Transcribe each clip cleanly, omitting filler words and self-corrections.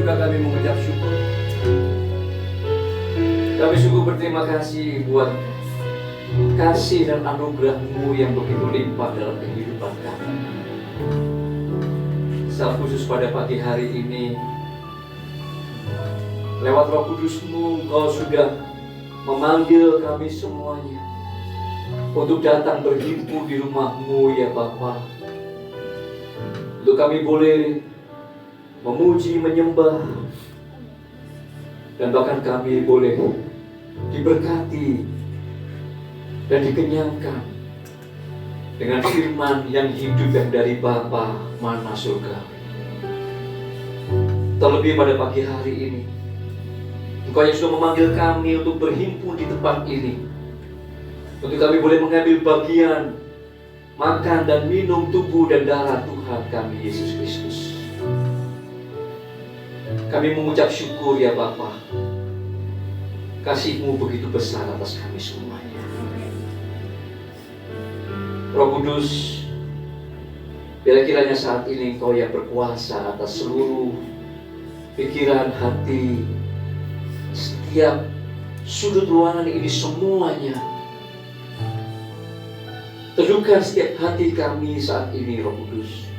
juga kami mengucap syukur. Kami sungguh berterima kasih buat kasih dan anugerah-Mu yang begitu limpah dalam kehidupan kami. Secara khusus pada pagi hari ini, lewat Roh Kudus-Mu, Kau sudah memanggil kami semuanya untuk datang berhimpun di rumah-Mu ya Bapa. Untuk kami boleh memuji, menyembah, dan bahkan kami boleh diberkati dan dikenyangkan dengan firman yang hidup yang dari Bapa mana surga. Terlebih pada pagi hari ini, Engkau yang sudah memanggil kami untuk berhimpun di tempat ini, untuk kami boleh mengambil bagian makan dan minum tubuh dan darah Tuhan kami Yesus Kristus. Kami mengucap syukur ya Bapa. Kasih-Mu begitu besar atas kami semuanya. Roh Kudus, bila kiranya saat ini Engkau yang berkuasa atas seluruh pikiran, hati, setiap sudut ruangan ini semuanya. Teduhkan setiap hati kami saat ini, Roh Kudus.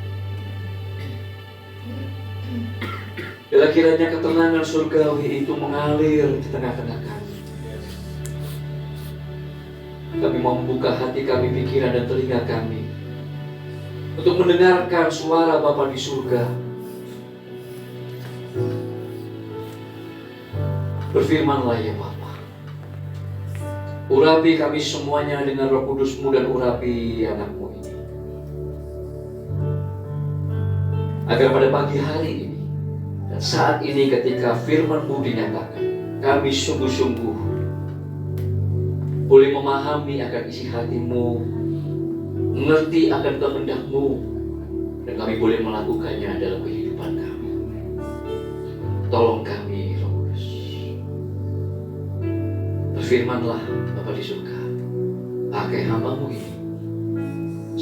Bila kiranya ketenangan surgawi itu mengalir di tengah-tengah kami. Kami mau membuka hati kami, pikiran dan telinga kami untuk mendengarkan suara Bapa di surga. Berfirmanlah ya Bapa. Urapi kami semuanya dengan Roh Kudus-Mu dan urapi anak-Mu ini. Agar pada pagi hari ini dan saat ini ketika firman-Mu dinyatakan, kami sungguh-sungguh boleh memahami akan isi hati-Mu, mengerti akan kehendak-Mu, dan kami boleh melakukannya dalam kehidupan kami. Tolong kami, Roh Kudus. Berfirmanlah Bapa di surga, pakai hamba-Mu ini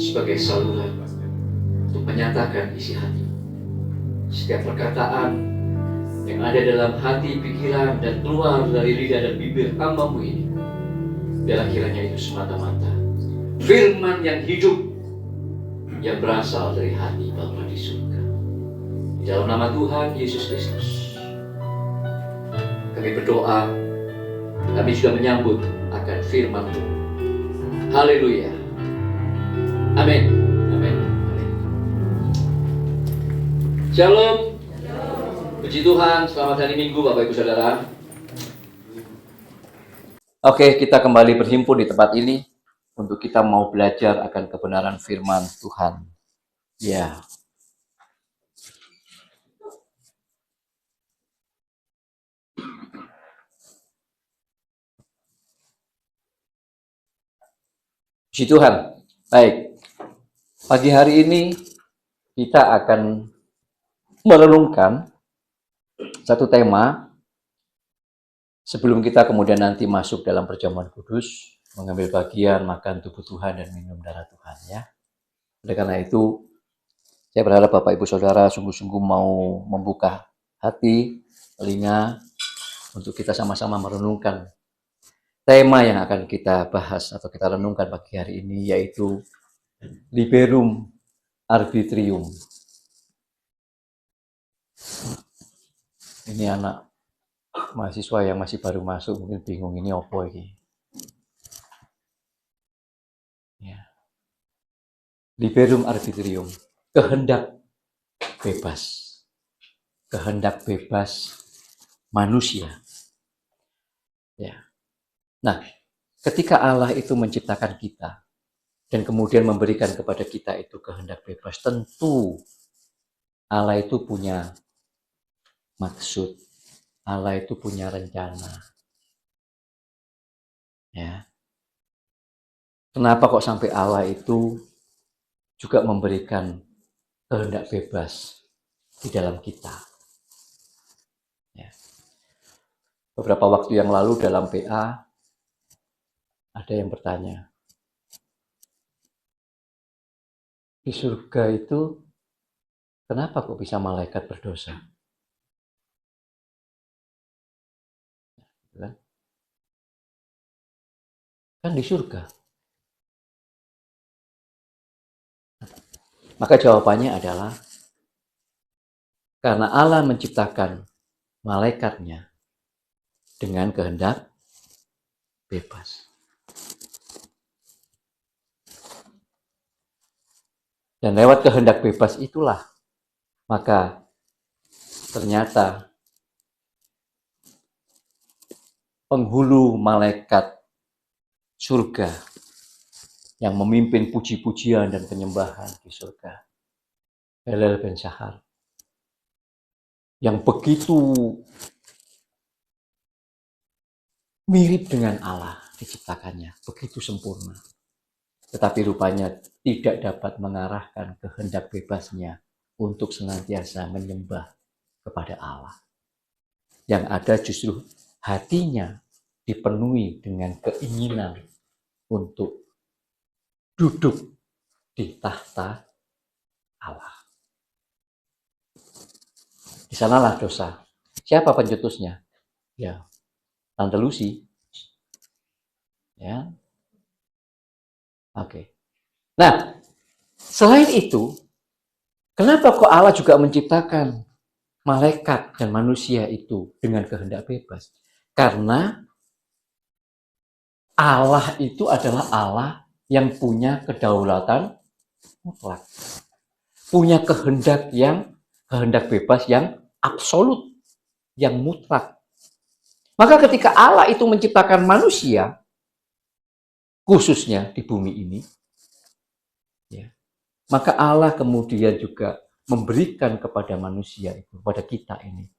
sebagai saluran untuk menyatakan isi hati. Setiap perkataan yang ada dalam hati, pikiran, dan keluar dari lidah dan bibir hamba-Mu ini, biarlah kiranya itu semata-mata firman yang hidup yang berasal dari hati Bapa di surga. Di dalam nama Tuhan Yesus Kristus, kami berdoa, kami sudah menyambut akan firman-Mu. Haleluya. Amin. Amin. Shalom. Puji Tuhan, selamat hari Minggu Bapak Ibu Saudara. Oke, kita kembali berhimpun di tempat ini untuk kita mau belajar akan kebenaran firman Tuhan. Ya. Puji Tuhan. Baik. Pagi hari ini kita akan merenungkan satu tema sebelum kita kemudian nanti masuk dalam perjamuan kudus, mengambil bagian makan tubuh Tuhan dan minum darah Tuhan ya. Oleh karena itu, saya berharap Bapak Ibu Saudara sungguh-sungguh mau membuka hati, telinga untuk kita sama-sama merenungkan tema yang akan kita bahas atau kita renungkan pagi hari ini, yaitu Liberum Arbitrium. Ini anak mahasiswa yang masih baru masuk mungkin bingung ini apa ini. Ya. Liberum Arbitrium, kehendak bebas. Kehendak bebas manusia. Ya. Nah, ketika Allah itu menciptakan kita dan kemudian memberikan kepada kita itu kehendak bebas, tentu Allah itu punya maksud, Allah itu punya rencana. Ya. Kenapa kok sampai Allah itu juga memberikan kehendak bebas di dalam kita? Ya. Beberapa waktu yang lalu dalam PA ada yang bertanya, di surga itu kenapa kok bisa malaikat berdosa? Kan di surga. Maka jawabannya adalah karena Allah menciptakan malaikatnya dengan kehendak bebas. Dan lewat kehendak bebas itulah, maka ternyata penghulu malaikat surga yang memimpin puji-pujian dan penyembahan di surga, Hallel ben Shahar, yang begitu mirip dengan Allah diciptakannya, begitu sempurna. Tetapi rupanya tidak dapat mengarahkan kehendak bebasnya untuk senantiasa menyembah kepada Allah. Yang ada justru hatinya dipenuhi dengan keinginan untuk duduk di tahta Allah. Di sanalah dosa. Siapa pencetusnya? Ya, Tante Lucy. Ya. Oke. Nah, selain itu, kenapa kok Allah juga menciptakan malaikat dan manusia itu dengan kehendak bebas? Karena Allah itu adalah Allah yang punya kedaulatan mutlak. Punya kehendak bebas yang absolut, yang mutlak. Maka ketika Allah itu menciptakan manusia, khususnya di bumi ini, ya, maka Allah kemudian juga memberikan kepada manusia itu, kepada kita ini,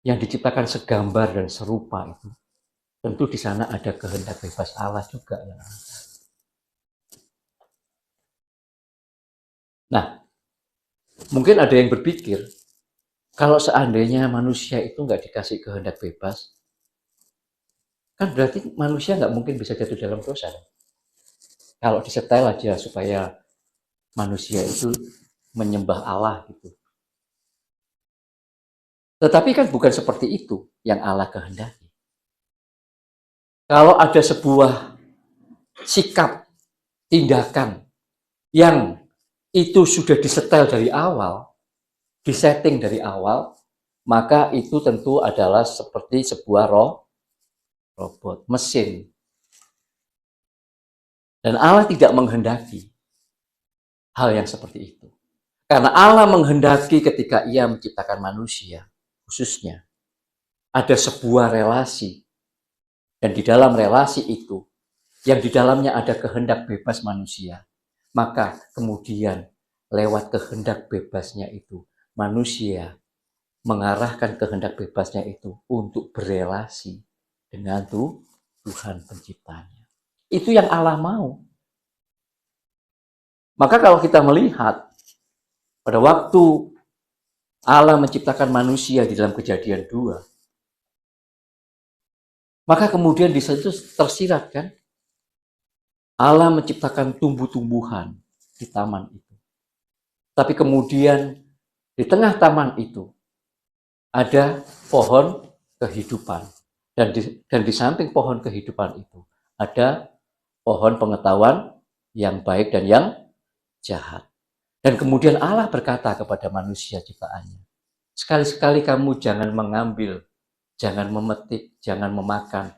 yang diciptakan segambar dan serupa itu, tentu di sana ada kehendak bebas Allah juga yang ada. Nah, mungkin ada yang berpikir, kalau seandainya manusia itu nggak dikasih kehendak bebas, kan berarti manusia nggak mungkin bisa jatuh dalam dosa. Kalau disetel aja supaya manusia itu menyembah Allah gitu. Tetapi kan bukan seperti itu yang Allah kehendaki. Kalau ada sebuah sikap, tindakan yang itu sudah disetel dari awal, disetting dari awal, maka itu tentu adalah seperti sebuah robot, mesin. Dan Allah tidak menghendaki hal yang seperti itu. Karena Allah menghendaki ketika Ia menciptakan manusia, khususnya, ada sebuah relasi. Dan di dalam relasi itu, yang di dalamnya ada kehendak bebas manusia, maka kemudian lewat kehendak bebasnya itu, manusia mengarahkan kehendak bebasnya itu untuk berelasi dengan Tuhan penciptanya. Itu yang Allah mau. Maka kalau kita melihat pada waktu Allah menciptakan manusia di dalam Kejadian 2, maka kemudian di situ tersirat kan, Allah menciptakan tumbuh-tumbuhan di taman itu. Tapi kemudian di tengah taman itu ada pohon kehidupan. Dan di samping pohon kehidupan itu ada pohon pengetahuan yang baik dan yang jahat. Dan kemudian Allah berkata kepada manusia ciptaannya, sekali-sekali kamu jangan mengambil, jangan memetik, jangan memakan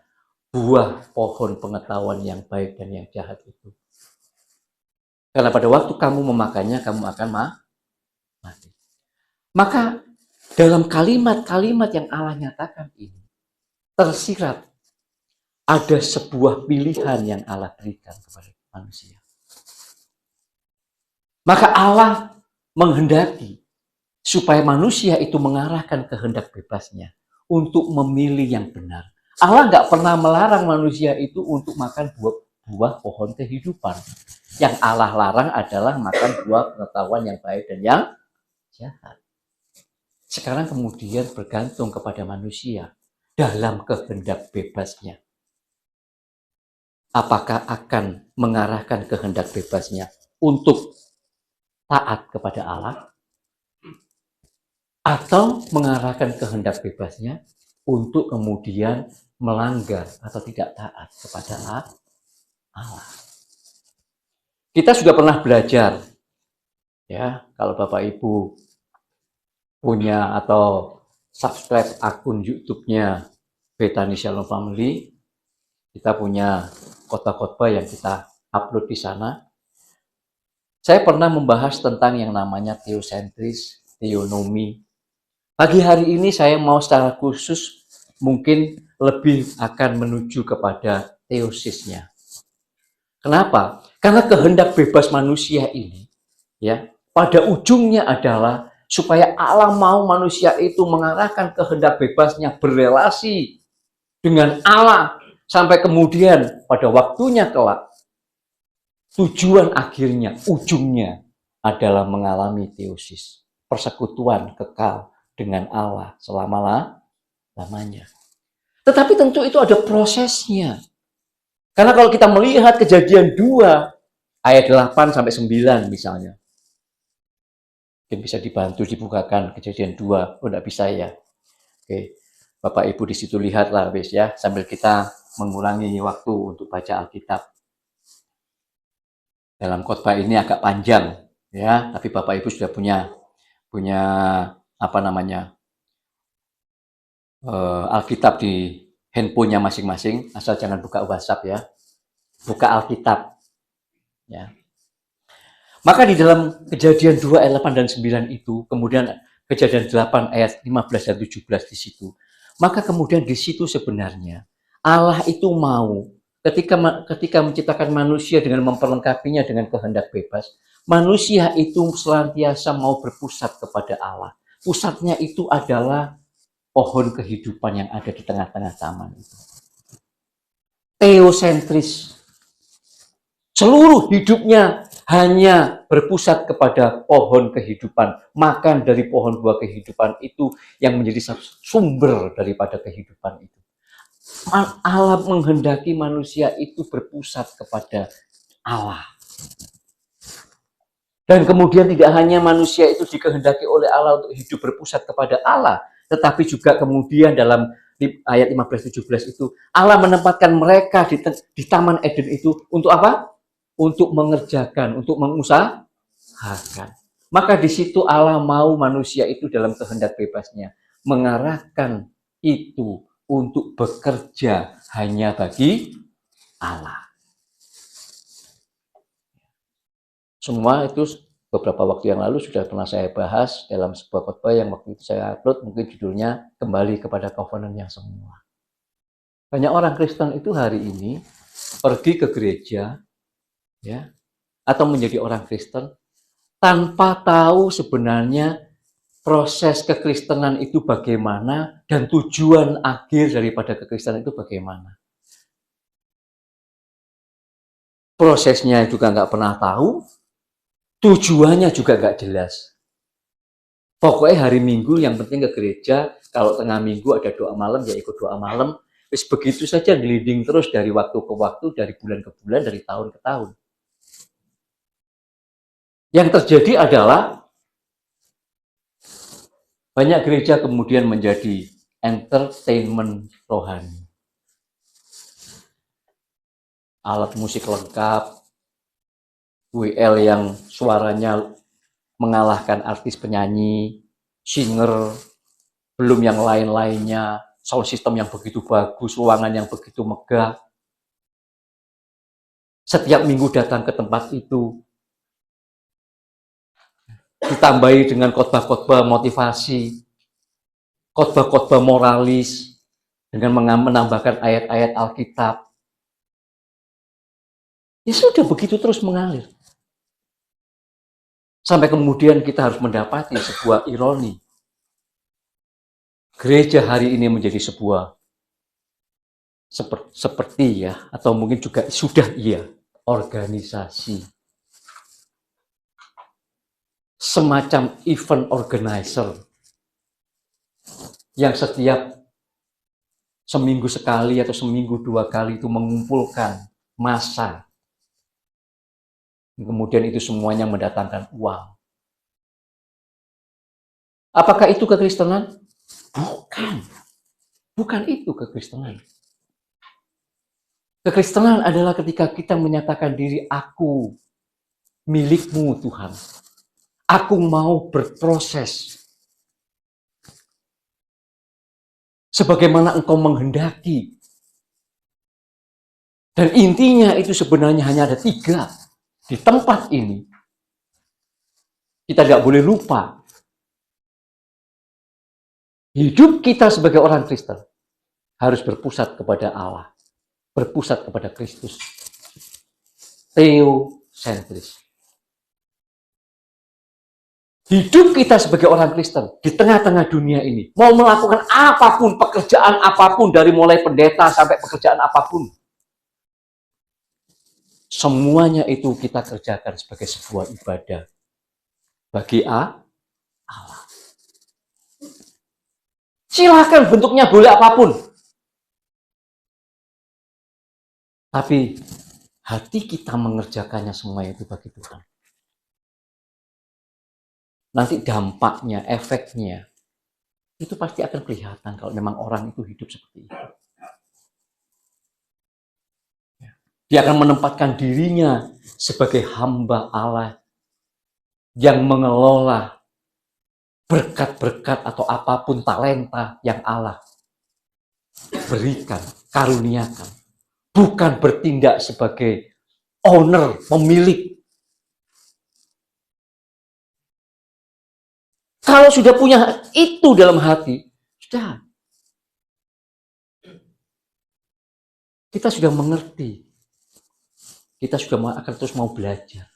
buah pohon pengetahuan yang baik dan yang jahat itu. Karena pada waktu kamu memakannya, kamu akan mati. Maka dalam kalimat-kalimat yang Allah nyatakan ini, tersirat ada sebuah pilihan yang Allah berikan kepada manusia. Maka Allah menghendaki supaya manusia itu mengarahkan kehendak bebasnya untuk memilih yang benar. Allah nggak pernah melarang manusia itu untuk makan buah pohon kehidupan. Yang Allah larang adalah makan buah pengetahuan yang baik dan yang jahat. Sekarang kemudian bergantung kepada manusia dalam kehendak bebasnya. Apakah akan mengarahkan kehendak bebasnya untuk taat kepada Allah, atau mengarahkan kehendak bebasnya untuk kemudian melanggar atau tidak taat kepada Allah. Kita sudah pernah belajar, ya, kalau Bapak Ibu punya atau subscribe akun YouTube-nya Bethany Shalom Family, kita punya khotbah-khotbah yang kita upload di sana. Saya pernah membahas tentang yang namanya teosentris, teonomi. Pagi hari ini saya mau secara khusus mungkin lebih akan menuju kepada teosisnya. Kenapa? Karena kehendak bebas manusia ini, ya, pada ujungnya adalah supaya Allah mau manusia itu mengarahkan kehendak bebasnya berelasi dengan Allah sampai kemudian pada waktunya kelak tujuan akhirnya, ujungnya adalah mengalami teosis, persekutuan kekal dengan Allah selama-lamanya. Tetapi tentu itu ada prosesnya. Karena kalau kita melihat Kejadian 2 ayat 8 sampai 9 misalnya. Mungkin bisa dibantu dibukakan Kejadian 2. Oh, enggak bisa ya. Oke. Bapak Ibu di situ lihatlah wis ya, sambil kita mengurangi waktu untuk baca Alkitab. Dalam khotbah ini agak panjang ya, tapi Bapak Ibu sudah punya apa namanya? Alkitab di handphonenya masing-masing, asal jangan buka WhatsApp ya. Buka Alkitab. Ya. Maka di dalam Kejadian 2 ayat 8 dan 9 itu, kemudian Kejadian 8 ayat 15 dan 17 di situ. Maka kemudian di situ sebenarnya Allah itu mau ketika menciptakan manusia dengan memperlengkapinya dengan kehendak bebas, manusia itu senantiasa mau berpusat kepada Allah. Pusatnya itu adalah pohon kehidupan yang ada di tengah-tengah taman itu. Teosentris. Seluruh hidupnya hanya berpusat kepada pohon kehidupan. Makan dari pohon buah kehidupan itu yang menjadi sumber daripada kehidupan itu. Allah menghendaki manusia itu berpusat kepada Allah. Dan kemudian tidak hanya manusia itu dikehendaki oleh Allah untuk hidup berpusat kepada Allah, tetapi juga kemudian dalam ayat 15-17 itu Allah menempatkan mereka di Taman Eden itu untuk apa? Untuk mengerjakan, untuk mengusahakan. Maka di situ Allah mau manusia itu dalam kehendak bebasnya mengarahkan itu untuk bekerja hanya bagi Allah. Semua itu beberapa waktu yang lalu sudah pernah saya bahas dalam sebuah khotbah yang waktu itu saya upload, mungkin judulnya Kembali kepada Covenant yang Semula. Banyak orang Kristen itu hari ini pergi ke gereja, ya, atau menjadi orang Kristen tanpa tahu sebenarnya proses kekristenan itu bagaimana dan tujuan akhir daripada kekristenan itu bagaimana. Prosesnya juga nggak pernah tahu, tujuannya juga nggak jelas. Pokoknya hari Minggu yang penting ke gereja, kalau tengah minggu ada doa malam ya ikut doa malam. Terus begitu saja gelinding terus dari waktu ke waktu, dari bulan ke bulan, dari tahun ke tahun. Yang terjadi adalah banyak gereja kemudian menjadi entertainment rohani. Alat musik lengkap, WL yang suaranya mengalahkan artis penyanyi, singer, belum yang lain-lainnya, sound system yang begitu bagus, ruangan yang begitu megah. Setiap minggu datang ke tempat itu, ditambahi dengan khotbah-khotbah motivasi, khotbah-khotbah moralis, dengan menambahkan ayat-ayat Alkitab. Ya sudah begitu terus mengalir. Sampai kemudian kita harus mendapati sebuah ironi. Gereja hari ini menjadi sebuah seperti ya, atau mungkin juga sudah organisasi. Semacam event organizer yang setiap seminggu sekali atau seminggu 2 kali itu mengumpulkan massa. Kemudian itu semuanya mendatangkan uang. Apakah itu kekristenan? Bukan. Bukan itu kekristenan. Kekristenan adalah ketika kita menyatakan diri, aku milikmu Tuhan. Aku mau berproses sebagaimana Engkau menghendaki. Dan intinya itu sebenarnya hanya ada 3 di tempat ini. Kita tidak boleh lupa. Hidup kita sebagai orang Kristen harus berpusat kepada Allah. Berpusat kepada Kristus. Theosentris. Hidup kita sebagai orang Kristen di tengah-tengah dunia ini, mau melakukan apapun, pekerjaan apapun, dari mulai pendeta sampai pekerjaan apapun, semuanya itu kita kerjakan sebagai sebuah ibadah bagi Allah. Silakan bentuknya boleh apapun. Tapi hati kita mengerjakannya semua itu bagi Tuhan. Nanti dampaknya, efeknya, itu pasti akan kelihatan kalau memang orang itu hidup seperti itu. Dia akan menempatkan dirinya sebagai hamba Allah yang mengelola berkat-berkat atau apapun talenta yang Allah berikan, karuniakan. Bukan bertindak sebagai owner, pemilik. Kalau sudah punya itu dalam hati, sudah. Kita sudah mengerti. Kita sudah akan terus mau belajar.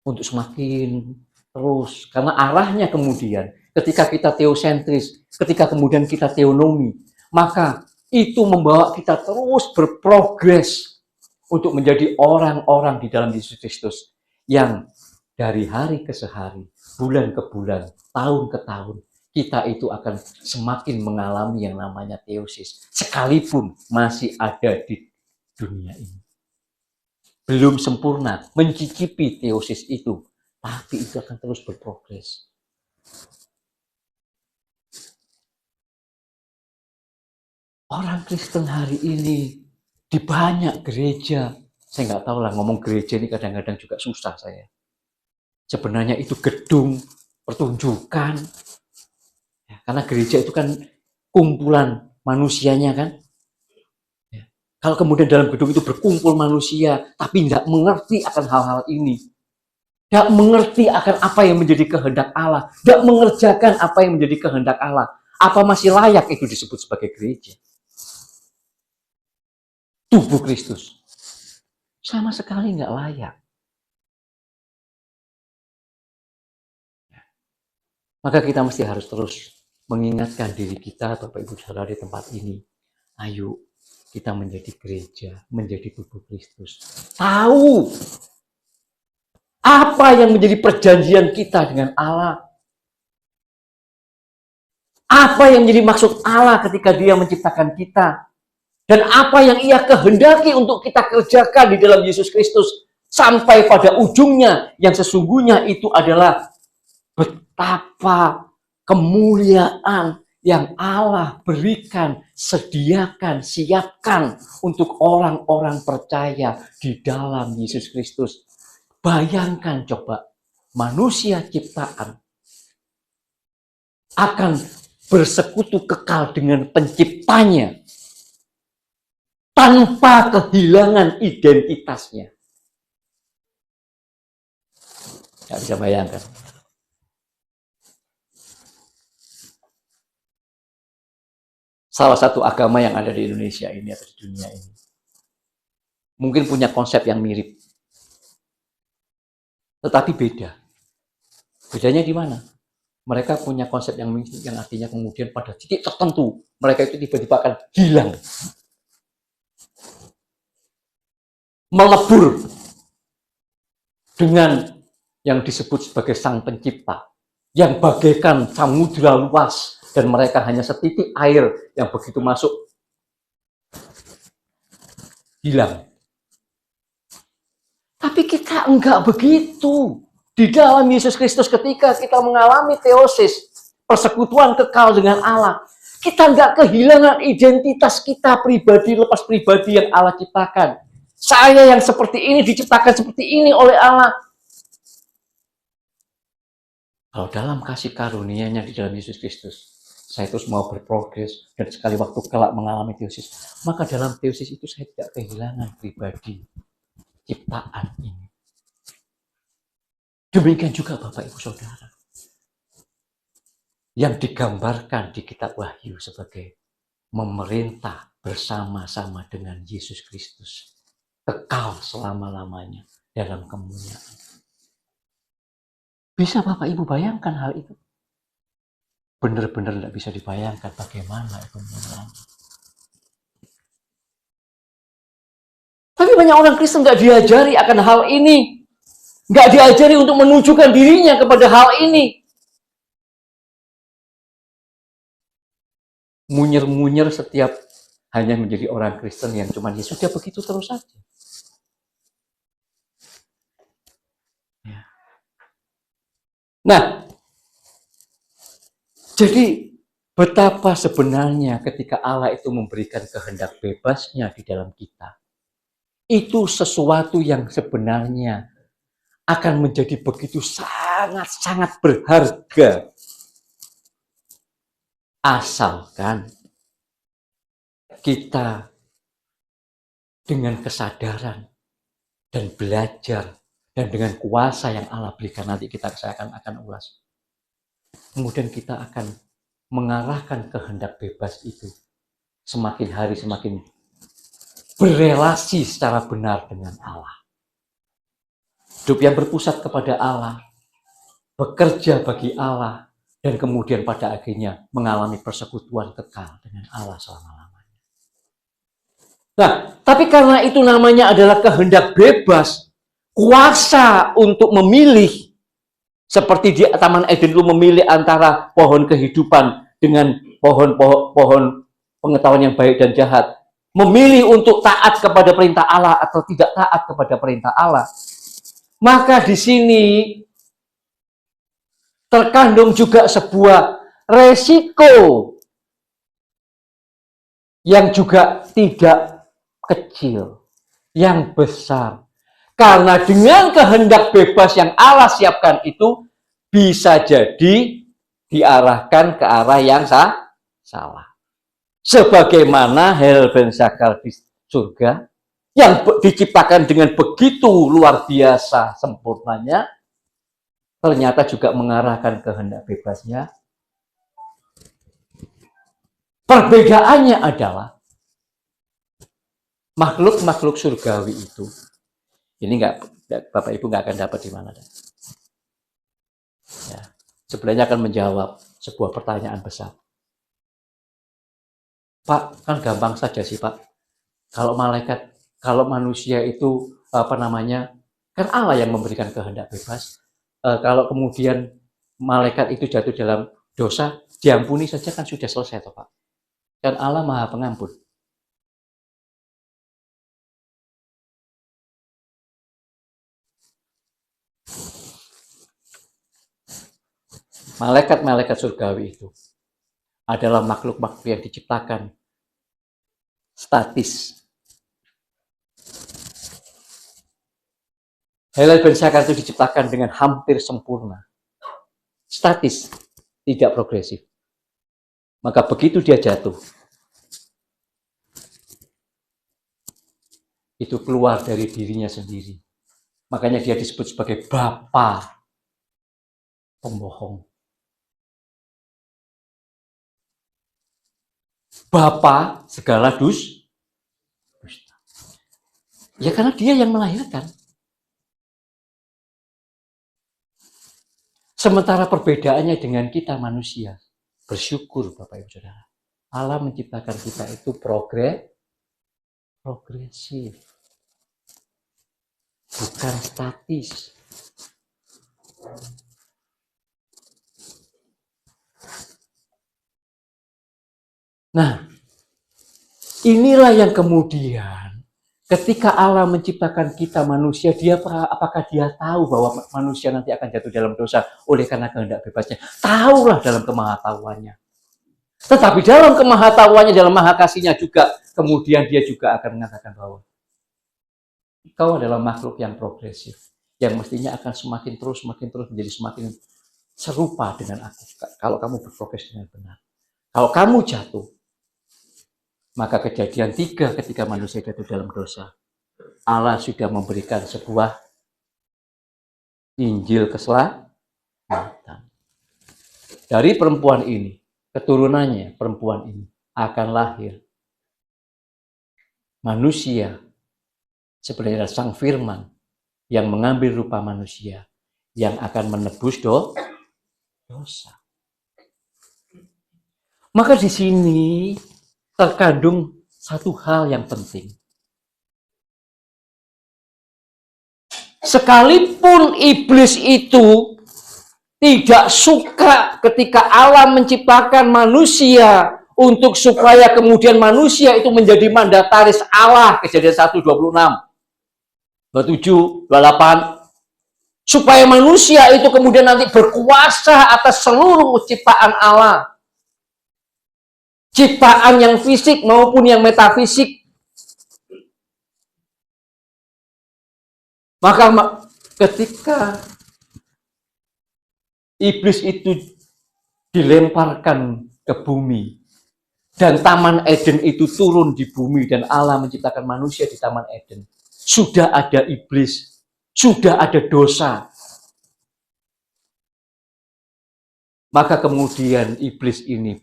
Untuk semakin terus. Karena arahnya kemudian, ketika kita teosentris, ketika kemudian kita teonomi, maka itu membawa kita terus berprogres untuk menjadi orang-orang di dalam Yesus Kristus yang dari hari ke hari, bulan ke bulan, tahun ke tahun, kita itu akan semakin mengalami yang namanya teosis. Sekalipun masih ada di dunia ini. Belum sempurna, mencicipi teosis itu, tapi itu akan terus berprogres. Orang Kristen hari ini di banyak gereja, saya nggak tahu lah, ngomong gereja ini kadang-kadang juga susah saya. Sebenarnya itu gedung pertunjukan. Ya, karena gereja itu kan kumpulan manusianya kan. Ya. Kalau kemudian dalam gedung itu berkumpul manusia, tapi tidak mengerti akan hal-hal ini. Tidak mengerti akan apa yang menjadi kehendak Allah. Tidak mengerjakan apa yang menjadi kehendak Allah. Apa masih layak itu disebut sebagai gereja? Tubuh Kristus. Sama sekali nggak layak. Maka kita mesti harus terus mengingatkan diri kita, Bapak Ibu Saudara di tempat ini. Ayo kita menjadi gereja, menjadi tubuh Kristus. Tahu apa yang menjadi perjanjian kita dengan Allah. Apa yang menjadi maksud Allah ketika Dia menciptakan kita. Dan apa yang Ia kehendaki untuk kita kerjakan di dalam Yesus Kristus. Sampai pada ujungnya yang sesungguhnya itu adalah betapa kemuliaan yang Allah berikan, sediakan, siapkan untuk orang-orang percaya di dalam Yesus Kristus. Bayangkan coba, manusia ciptaan akan bersekutu kekal dengan penciptanya tanpa kehilangan identitasnya. Nggak bisa bayangkan. Salah satu agama yang ada di Indonesia ini atau di dunia ini mungkin punya konsep yang mirip, tetapi beda. Bedanya di mana? Mereka punya konsep yang artinya kemudian pada titik tertentu mereka itu tiba-tiba akan hilang, melebur dengan yang disebut sebagai Sang Pencipta, yang bagaikan samudra luas. Dan mereka hanya setitik air yang begitu masuk, hilang. Tapi kita enggak begitu. Di dalam Yesus Kristus ketika kita mengalami teosis, persekutuan kekal dengan Allah, Kita nggak kehilangan identitas kita pribadi, lepas pribadi yang Allah ciptakan. Saya yang seperti ini diciptakan seperti ini oleh Allah. Kalau dalam kasih karunia-Nya di dalam Yesus Kristus, saya terus mau berprogres dan sekali waktu kelak mengalami teosis, maka dalam teosis itu saya tidak kehilangan pribadi ciptaan ini. Demikian juga Bapak Ibu Saudara yang digambarkan di kitab Wahyu sebagai memerintah bersama-sama dengan Yesus Kristus, kekal selama-lamanya dalam kemuliaan. Bisa Bapak Ibu bayangkan hal itu? Benar-benar tidak bisa dibayangkan bagaimana kemuliaan. Tapi banyak orang Kristen nggak diajari akan hal ini. Nggak diajari untuk menunjukkan dirinya kepada hal ini. Munyer-munyer setiap hanya menjadi orang Kristen yang cuma ya sudah begitu terus saja. Ya. Nah, jadi betapa sebenarnya ketika Allah itu memberikan kehendak bebasnya di dalam kita, itu sesuatu yang sebenarnya akan menjadi begitu sangat-sangat berharga. Asalkan kita dengan kesadaran dan belajar dan dengan kuasa yang Allah berikan, nanti saya akan ulas. Kemudian kita akan mengarahkan kehendak bebas itu semakin hari semakin berelasi secara benar dengan Allah. Hidup yang berpusat kepada Allah, bekerja bagi Allah, dan kemudian pada akhirnya mengalami persekutuan kekal dengan Allah selama-lamanya. Nah, tapi karena itu namanya adalah kehendak bebas, kuasa untuk memilih, seperti di Taman Eden itu memilih antara pohon kehidupan dengan pohon pengetahuan yang baik dan jahat. Memilih untuk taat kepada perintah Allah atau tidak taat kepada perintah Allah. Maka di sini terkandung juga sebuah resiko yang juga tidak kecil, yang besar. Karena dengan kehendak bebas yang Allah siapkan itu bisa jadi diarahkan ke arah yang salah. Sebagaimana Hel ben Zakar di surga yang diciptakan dengan begitu luar biasa sempurnanya, ternyata juga mengarahkan kehendak bebasnya. Perbedaannya adalah makhluk-makhluk surgawi itu, ini Bapak Ibu nggak akan dapat di mana. Ya, sebenarnya akan menjawab sebuah pertanyaan besar. Pak, kan gampang saja sih Pak. Kalau manusia itu kan Allah yang memberikan kehendak bebas. Kalau kemudian malaikat itu jatuh dalam dosa, diampuni saja kan sudah selesai toh Pak. Kan Allah Maha Pengampun. Malaikat-malaikat surgawi itu adalah makhluk-makhluk yang diciptakan statis. Hel ben Zakar itu diciptakan dengan hampir sempurna. Statis, tidak progresif. Maka begitu dia jatuh, itu keluar dari dirinya sendiri. Makanya dia disebut sebagai bapa pembohong. Bapa segala dusta. Ya karena dia yang melahirkan. Sementara perbedaannya dengan kita manusia, bersyukur Bapak Ibu Saudara, Allah menciptakan kita itu progresif, bukan statis. Nah, inilah yang kemudian ketika Allah menciptakan kita manusia, apakah dia tahu bahwa manusia nanti akan jatuh dalam dosa oleh karena kehendak bebasnya? Tahulah dalam kemahatauannya. Tetapi dalam kemahatauannya, dalam maha kasihnya juga, kemudian dia juga akan mengatakan bahwa kau adalah makhluk yang progresif, yang mestinya akan semakin terus menjadi semakin serupa dengan aku. Kalau kamu berprogres dengan benar. Kalau kamu jatuh, maka kejadian 3 ketika manusia jatuh dalam dosa, Allah sudah memberikan sebuah Injil keselamatan. Dari perempuan ini, keturunannya perempuan ini akan lahir manusia sebenarnya sang firman yang mengambil rupa manusia yang akan menebus dosa. Maka di sini terkandung satu hal yang penting. Sekalipun iblis itu tidak suka ketika Allah menciptakan manusia untuk supaya kemudian manusia itu menjadi mandataris Allah, Kejadian 1:26, 27, 28, supaya manusia itu kemudian nanti berkuasa atas seluruh ciptaan Allah, ciptaan yang fisik maupun yang metafisik. Maka ketika iblis itu dilemparkan ke bumi dan Taman Eden itu turun di bumi dan Allah menciptakan manusia di Taman Eden, sudah ada iblis, sudah ada dosa. Maka kemudian iblis ini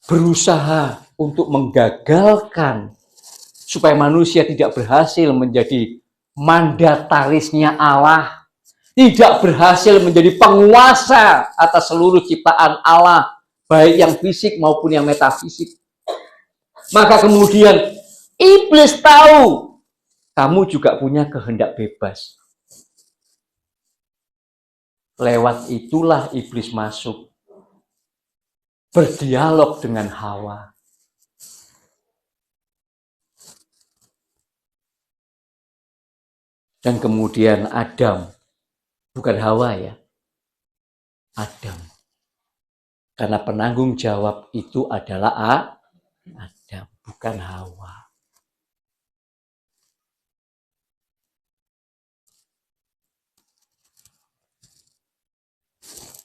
berusaha untuk menggagalkan supaya manusia tidak berhasil menjadi mandatarisnya Allah, tidak berhasil menjadi penguasa atas seluruh ciptaan Allah, baik yang fisik maupun yang metafisik. Maka kemudian iblis tahu kamu juga punya kehendak bebas. Lewat itulah iblis masuk, berdialog dengan Hawa. Dan kemudian Adam, bukan Hawa ya, Adam. Karena penanggung jawab itu adalah Adam, bukan Hawa.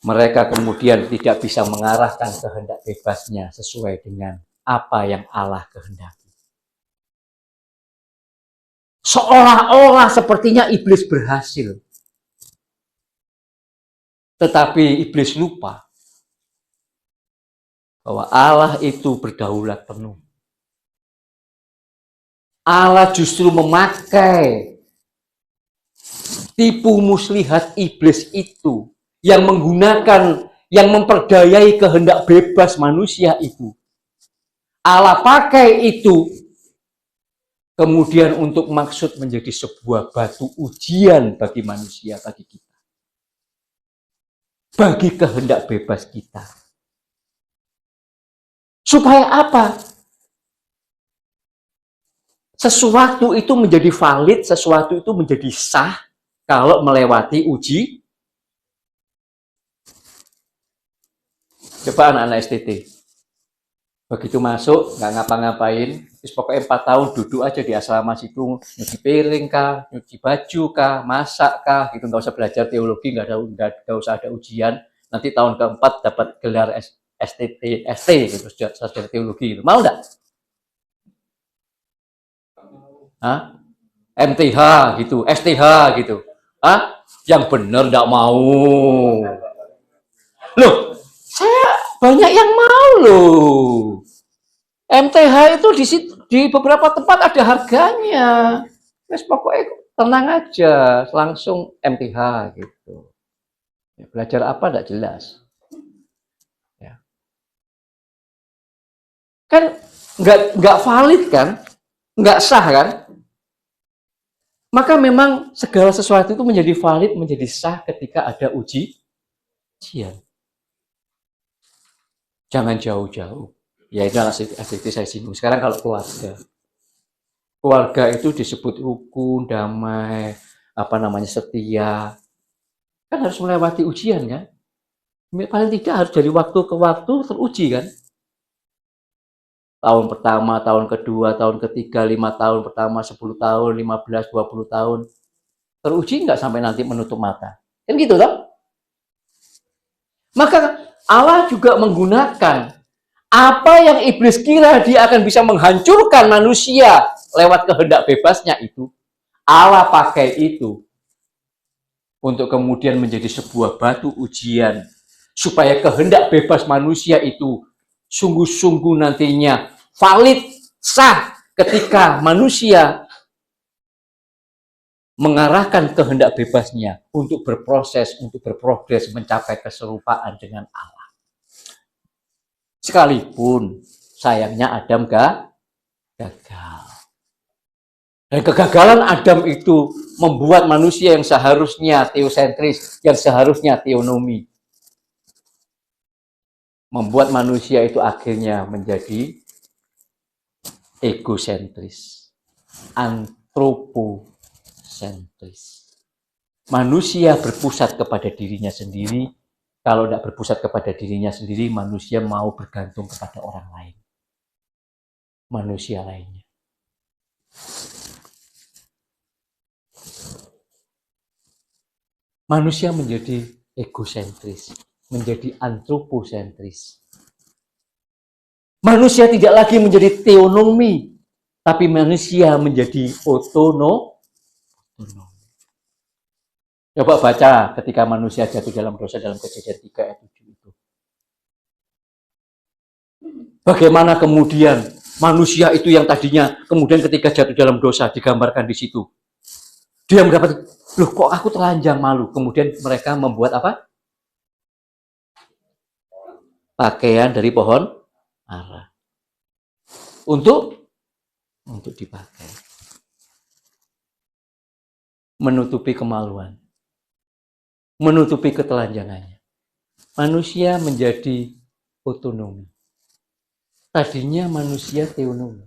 Mereka kemudian tidak bisa mengarahkan kehendak bebasnya sesuai dengan apa yang Allah kehendaki. Seolah-olah sepertinya iblis berhasil. Tetapi iblis lupa bahwa Allah itu berdaulat penuh. Allah justru memakai tipu muslihat iblis itu yang menggunakan, yang memperdayai kehendak bebas manusia itu. Allah pakai itu kemudian untuk maksud menjadi sebuah batu ujian bagi manusia, bagi kita. Bagi kehendak bebas kita. Supaya apa? Sesuatu itu menjadi valid, sesuatu itu menjadi sah kalau melewati uji. Coba anak-anak STT. Begitu masuk, nggak ngapa-ngapain, terus pokoknya 4 tahun duduk aja di asrama situ, nyuci piring kah, nyuci baju kah, masak kah, gitu, nggak usah belajar teologi, nggak usah ada ujian, nanti tahun keempat dapat gelar STT, ST, gitu, sarjana teologi, gitu. Mau nggak? Hah? MTH gitu, STH gitu. Hah? Yang benar nggak mau. Loh, saya banyak yang mau loh. MTH itu di beberapa tempat ada harganya. Wes pokoknya tenang aja, langsung MTH gitu. Ya, belajar apa tidak jelas. Ya. Kan nggak valid kan, nggak sah kan. Maka memang segala sesuatu itu menjadi valid, menjadi sah ketika ada ujian. Jangan jauh-jauh. Ya itu asik saya singgung. Sekarang kalau keluarga. Keluarga itu disebut rukun, damai, setia. Kan harus melewati ujian kan. Paling tidak harus dari waktu ke waktu teruji kan. Tahun pertama, tahun kedua, tahun ketiga, 5 tahun pertama, 10 tahun, 15, 20 tahun. Teruji nggak sampai nanti menutup mata? Kan gitu toh? Maka Allah juga menggunakan apa yang iblis kira dia akan bisa menghancurkan manusia lewat kehendak bebasnya itu. Allah pakai itu untuk kemudian menjadi sebuah batu ujian supaya kehendak bebas manusia itu sungguh-sungguh nantinya valid, sah ketika manusia mengarahkan kehendak bebasnya untuk berproses, untuk berprogres mencapai keserupaan dengan Allah. Sekalipun sayangnya Adam gagal. Dan kegagalan Adam itu membuat manusia yang seharusnya teosentris, yang seharusnya teonomi, membuat manusia itu akhirnya menjadi egosentris, antroposentris. Manusia berpusat kepada dirinya sendiri. Kalau tidak berpusat kepada dirinya sendiri, manusia mau bergantung kepada orang lain, manusia lainnya. Manusia menjadi egosentris, menjadi antroposentris. Manusia tidak lagi menjadi teonomi, tapi manusia menjadi otonom. Coba baca ketika manusia jatuh dalam dosa dalam Kejadian 3 ayat 7 itu. Bagaimana kemudian manusia itu yang tadinya kemudian ketika jatuh dalam dosa digambarkan di situ. Dia mendapat, loh kok aku telanjang malu. Kemudian mereka membuat apa? Pakaian dari pohon ara. Untuk dipakai. Menutupi kemaluan. Menutupi ketelanjangannya. Manusia menjadi otonomi. Tadinya manusia teonomi.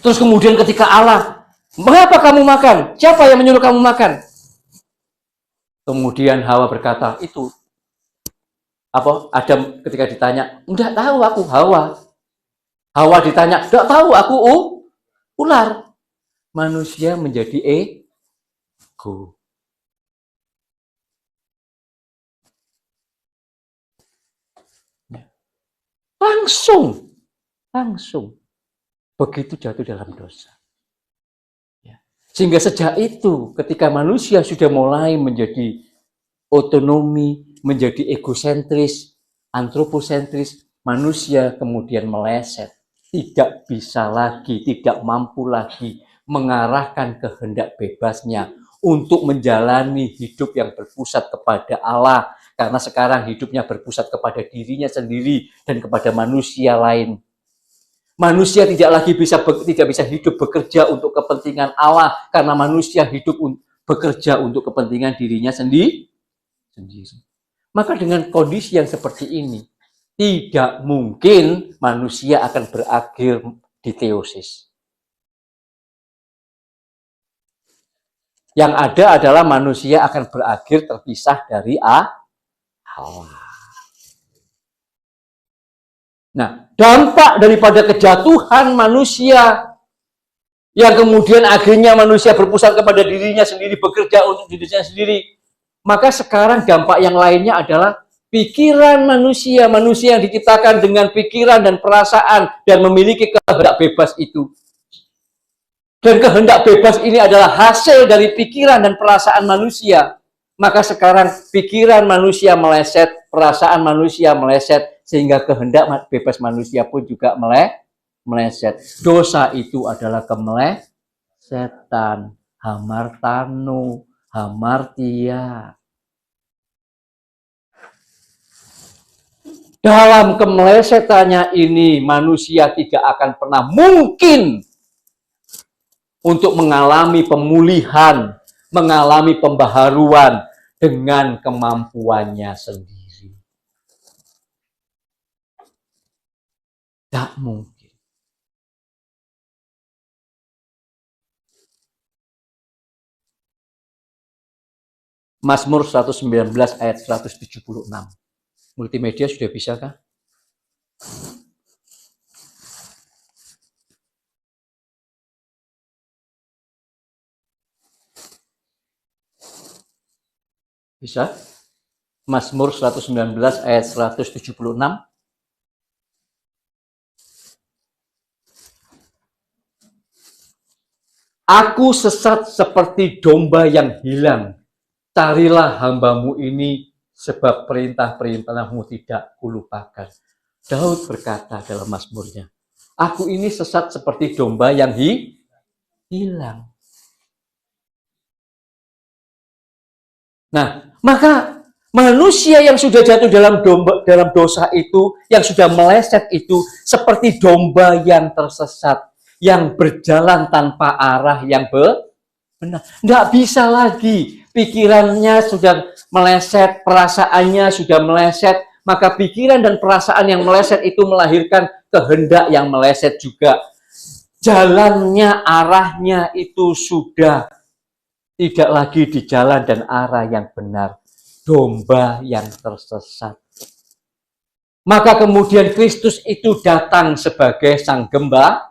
Terus kemudian ketika Allah, mengapa kamu makan? Siapa yang menyuruh kamu makan? Kemudian Hawa berkata, itu apa? Adam ketika ditanya, enggak tahu aku Hawa. Hawa ditanya, enggak tahu aku ular. Manusia menjadi ego. Langsung begitu jatuh dalam dosa. Sehingga sejak itu ketika manusia sudah mulai menjadi otonomi, menjadi egosentris, antroposentris, manusia kemudian meleset, tidak bisa lagi, tidak mampu lagi mengarahkan kehendak bebasnya untuk menjalani hidup yang berpusat kepada Allah, karena sekarang hidupnya berpusat kepada dirinya sendiri dan kepada manusia lain. Manusia tidak bisa hidup bekerja untuk kepentingan Allah, karena manusia hidup bekerja untuk kepentingan dirinya sendiri. Maka dengan kondisi yang seperti ini, tidak mungkin manusia akan berakhir di teosis. Yang ada adalah manusia akan berakhir terpisah dari Allah. Nah, dampak daripada kejatuhan manusia yang kemudian akhirnya manusia berpusat kepada dirinya sendiri, bekerja untuk dirinya sendiri, maka sekarang dampak yang lainnya adalah pikiran manusia yang diciptakan dengan pikiran dan perasaan dan memiliki kehendak bebas itu. Dan kehendak bebas ini adalah hasil dari pikiran dan perasaan manusia. Maka sekarang pikiran manusia meleset, perasaan manusia meleset, sehingga kehendak bebas manusia pun juga meleset. Dosa itu adalah kemelesetan, hamartano, hamartia. Dalam kemelesetannya ini, manusia tidak akan pernah mungkin untuk mengalami pemulihan, mengalami pembaharuan dengan kemampuannya sendiri. Tak mungkin. Mazmur 119 ayat 176. Multimedia sudah bisa kah? Bisa? Mazmur 119 ayat 176. Aku sesat seperti domba yang hilang. Carilah hambamu ini, sebab perintah-perintahmu tidak kulupakan. Daud berkata dalam Mazmurnya, aku ini sesat seperti domba yang hilang. Nah, maka manusia yang sudah jatuh dalam dosa itu, yang sudah meleset itu, seperti domba yang tersesat, yang berjalan tanpa arah yang benar. Nggak bisa lagi. Pikirannya sudah meleset, perasaannya sudah meleset, maka pikiran dan perasaan yang meleset itu melahirkan kehendak yang meleset juga. Jalannya, arahnya itu sudah tidak lagi di jalan dan arah yang benar. Domba yang tersesat. Maka kemudian Kristus itu datang sebagai sang gembala.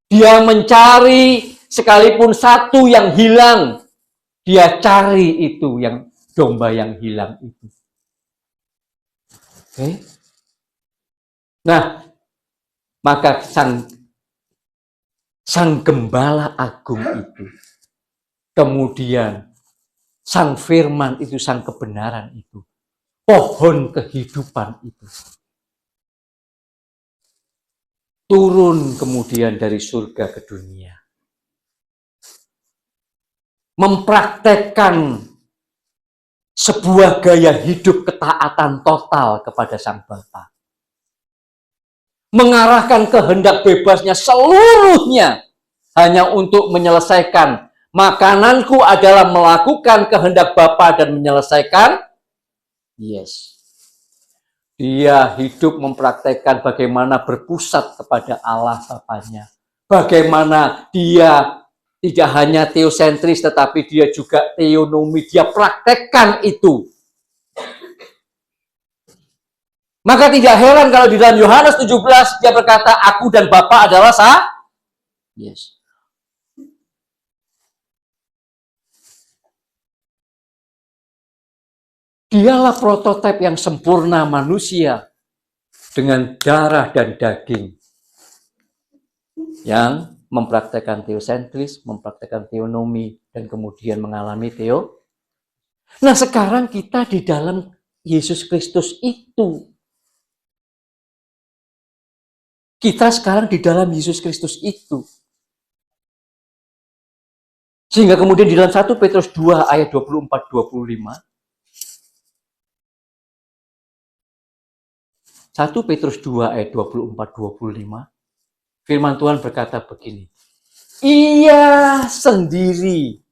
Dia mencari sekalipun satu yang hilang, dia cari itu yang domba yang hilang itu. Oke. Nah, maka sang gembala agung itu, kemudian sang firman itu, sang kebenaran itu, pohon kehidupan itu, turun kemudian dari surga ke dunia. Mempraktekkan sebuah gaya hidup ketaatan total kepada Sang Bapa. Mengarahkan kehendak bebasnya seluruhnya hanya untuk menyelesaikan. Makananku adalah melakukan kehendak Bapa dan menyelesaikan. Yes. Dia hidup mempraktekkan bagaimana berpusat kepada Allah Bapanya. Bagaimana dia tidak hanya teosentris, tetapi dia juga teonomi. Dia praktekkan itu. Maka tidak heran kalau di dalam Yohanes 17 dia berkata, aku dan Bapa adalah Yes. Dialah prototipe yang sempurna manusia dengan darah dan daging yang mempraktekkan teosentris, mempraktekkan teonomi, dan kemudian mengalami Nah, sekarang kita di dalam Yesus Kristus itu. Kita sekarang di dalam Yesus Kristus itu. Sehingga kemudian di dalam 1 Petrus 2 ayat 24-25, 1 Petrus 2 ayat 24-25, firman Tuhan berkata begini, ia sendiri,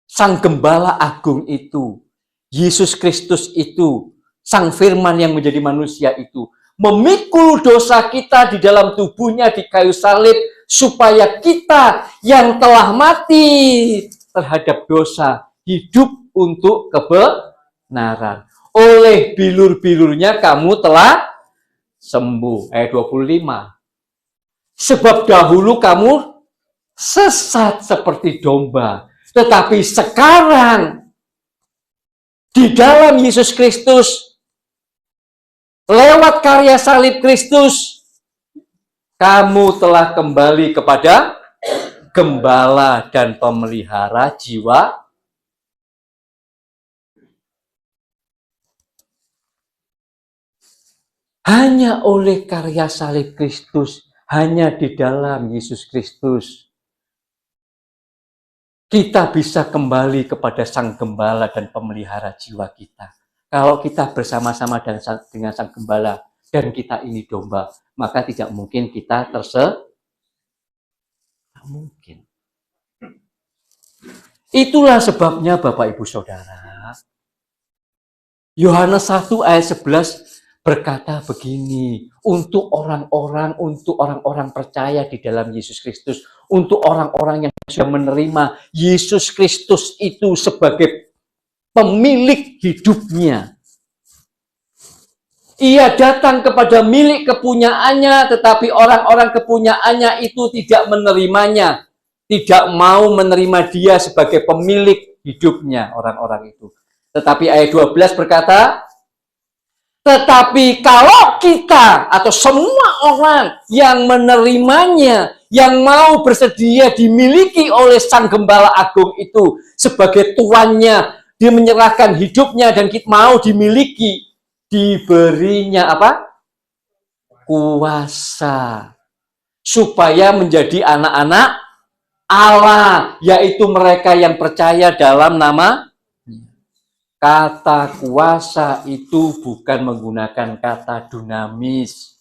sang gembala agung itu, Yesus Kristus itu, sang firman yang menjadi manusia itu, memikul dosa kita di dalam tubuhnya di kayu salib, supaya kita yang telah mati terhadap dosa, hidup untuk kebenaran. Oleh bilur-bilurnya kamu telah sembuh. Ayat 25. Sebab dahulu kamu sesat seperti domba. Tetapi sekarang di dalam Yesus Kristus, lewat karya salib Kristus, kamu telah kembali kepada gembala dan pemelihara jiwa. Hanya oleh karya salib Kristus, hanya di dalam Yesus Kristus, kita bisa kembali kepada Sang Gembala dan pemelihara jiwa kita. Kalau kita bersama-sama dengan Sang Gembala dan kita ini domba, maka tidak mungkin kita tidak mungkin. Itulah sebabnya Bapak Ibu Saudara, Yohanes 1 ayat 11 berkata begini, untuk orang-orang percaya di dalam Yesus Kristus, untuk orang-orang yang sudah menerima Yesus Kristus itu sebagai pemilik hidupnya. Ia datang kepada milik kepunyaannya, tetapi orang-orang kepunyaannya itu tidak menerimanya. Tidak mau menerima dia sebagai pemilik hidupnya, orang-orang itu. Tetapi ayat 12 berkata, tetapi kalau kita atau semua orang yang menerimanya, yang mau bersedia dimiliki oleh Sang Gembala Agung itu sebagai tuannya, dia menyerahkan hidupnya dan kita mau dimiliki, diberinya apa? Kuasa. Supaya menjadi anak-anak Allah, yaitu mereka yang percaya dalam nama. Kata kuasa itu bukan menggunakan kata dunamis.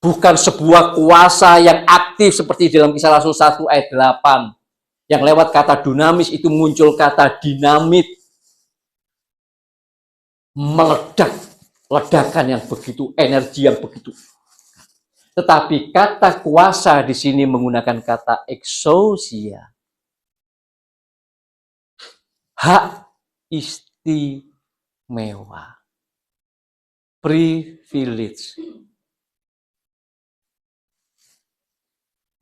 Bukan sebuah kuasa yang aktif seperti dalam Kisah Rasul 1 ayat 8. Yang lewat kata dunamis itu muncul kata dinamit. Meledak, ledakan yang begitu, energi yang begitu. Tetapi kata kuasa di sini menggunakan kata exousia. Hak istimewa. Privilege.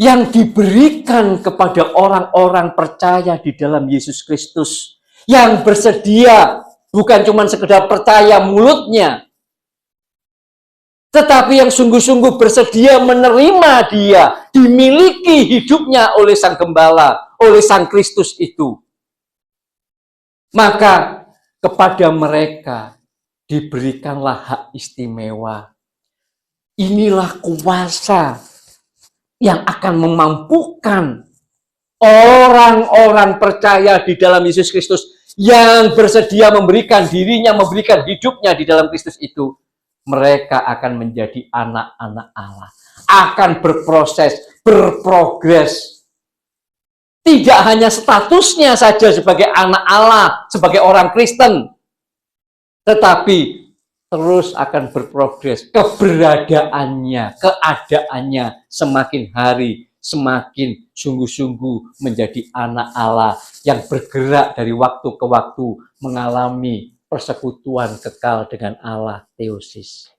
Yang diberikan kepada orang-orang percaya di dalam Yesus Kristus. Yang bersedia, bukan cuma sekedar percaya mulutnya, tetapi yang sungguh-sungguh bersedia menerima dia, dimiliki hidupnya oleh Sang Gembala, oleh Sang Kristus itu. Maka kepada mereka diberikanlah hak istimewa. Inilah kuasa yang akan memampukan orang-orang percaya di dalam Yesus Kristus yang bersedia memberikan dirinya, memberikan hidupnya di dalam Kristus itu. Mereka akan menjadi anak-anak Allah. Akan berproses, berprogres. Tidak hanya statusnya saja sebagai anak Allah, sebagai orang Kristen. Tetapi terus akan berprogres. Keberadaannya, keadaannya semakin hari, semakin sungguh-sungguh menjadi anak Allah yang bergerak dari waktu ke waktu mengalami persekutuan kekal dengan Allah, teosis.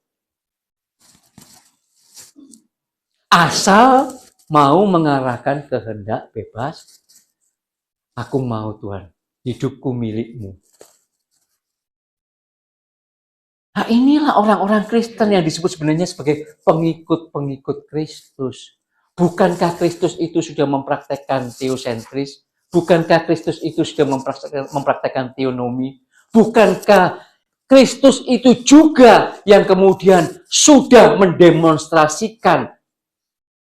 Asal mau mengarahkan kehendak bebas, aku mau Tuhan, hidupku milikmu. Nah inilah orang-orang Kristen yang disebut sebenarnya sebagai pengikut-pengikut Kristus. Bukankah Kristus itu sudah mempraktekkan teosentris? Bukankah Kristus itu sudah mempraktekkan teonomi? Bukankah Kristus itu juga yang kemudian sudah mendemonstrasikan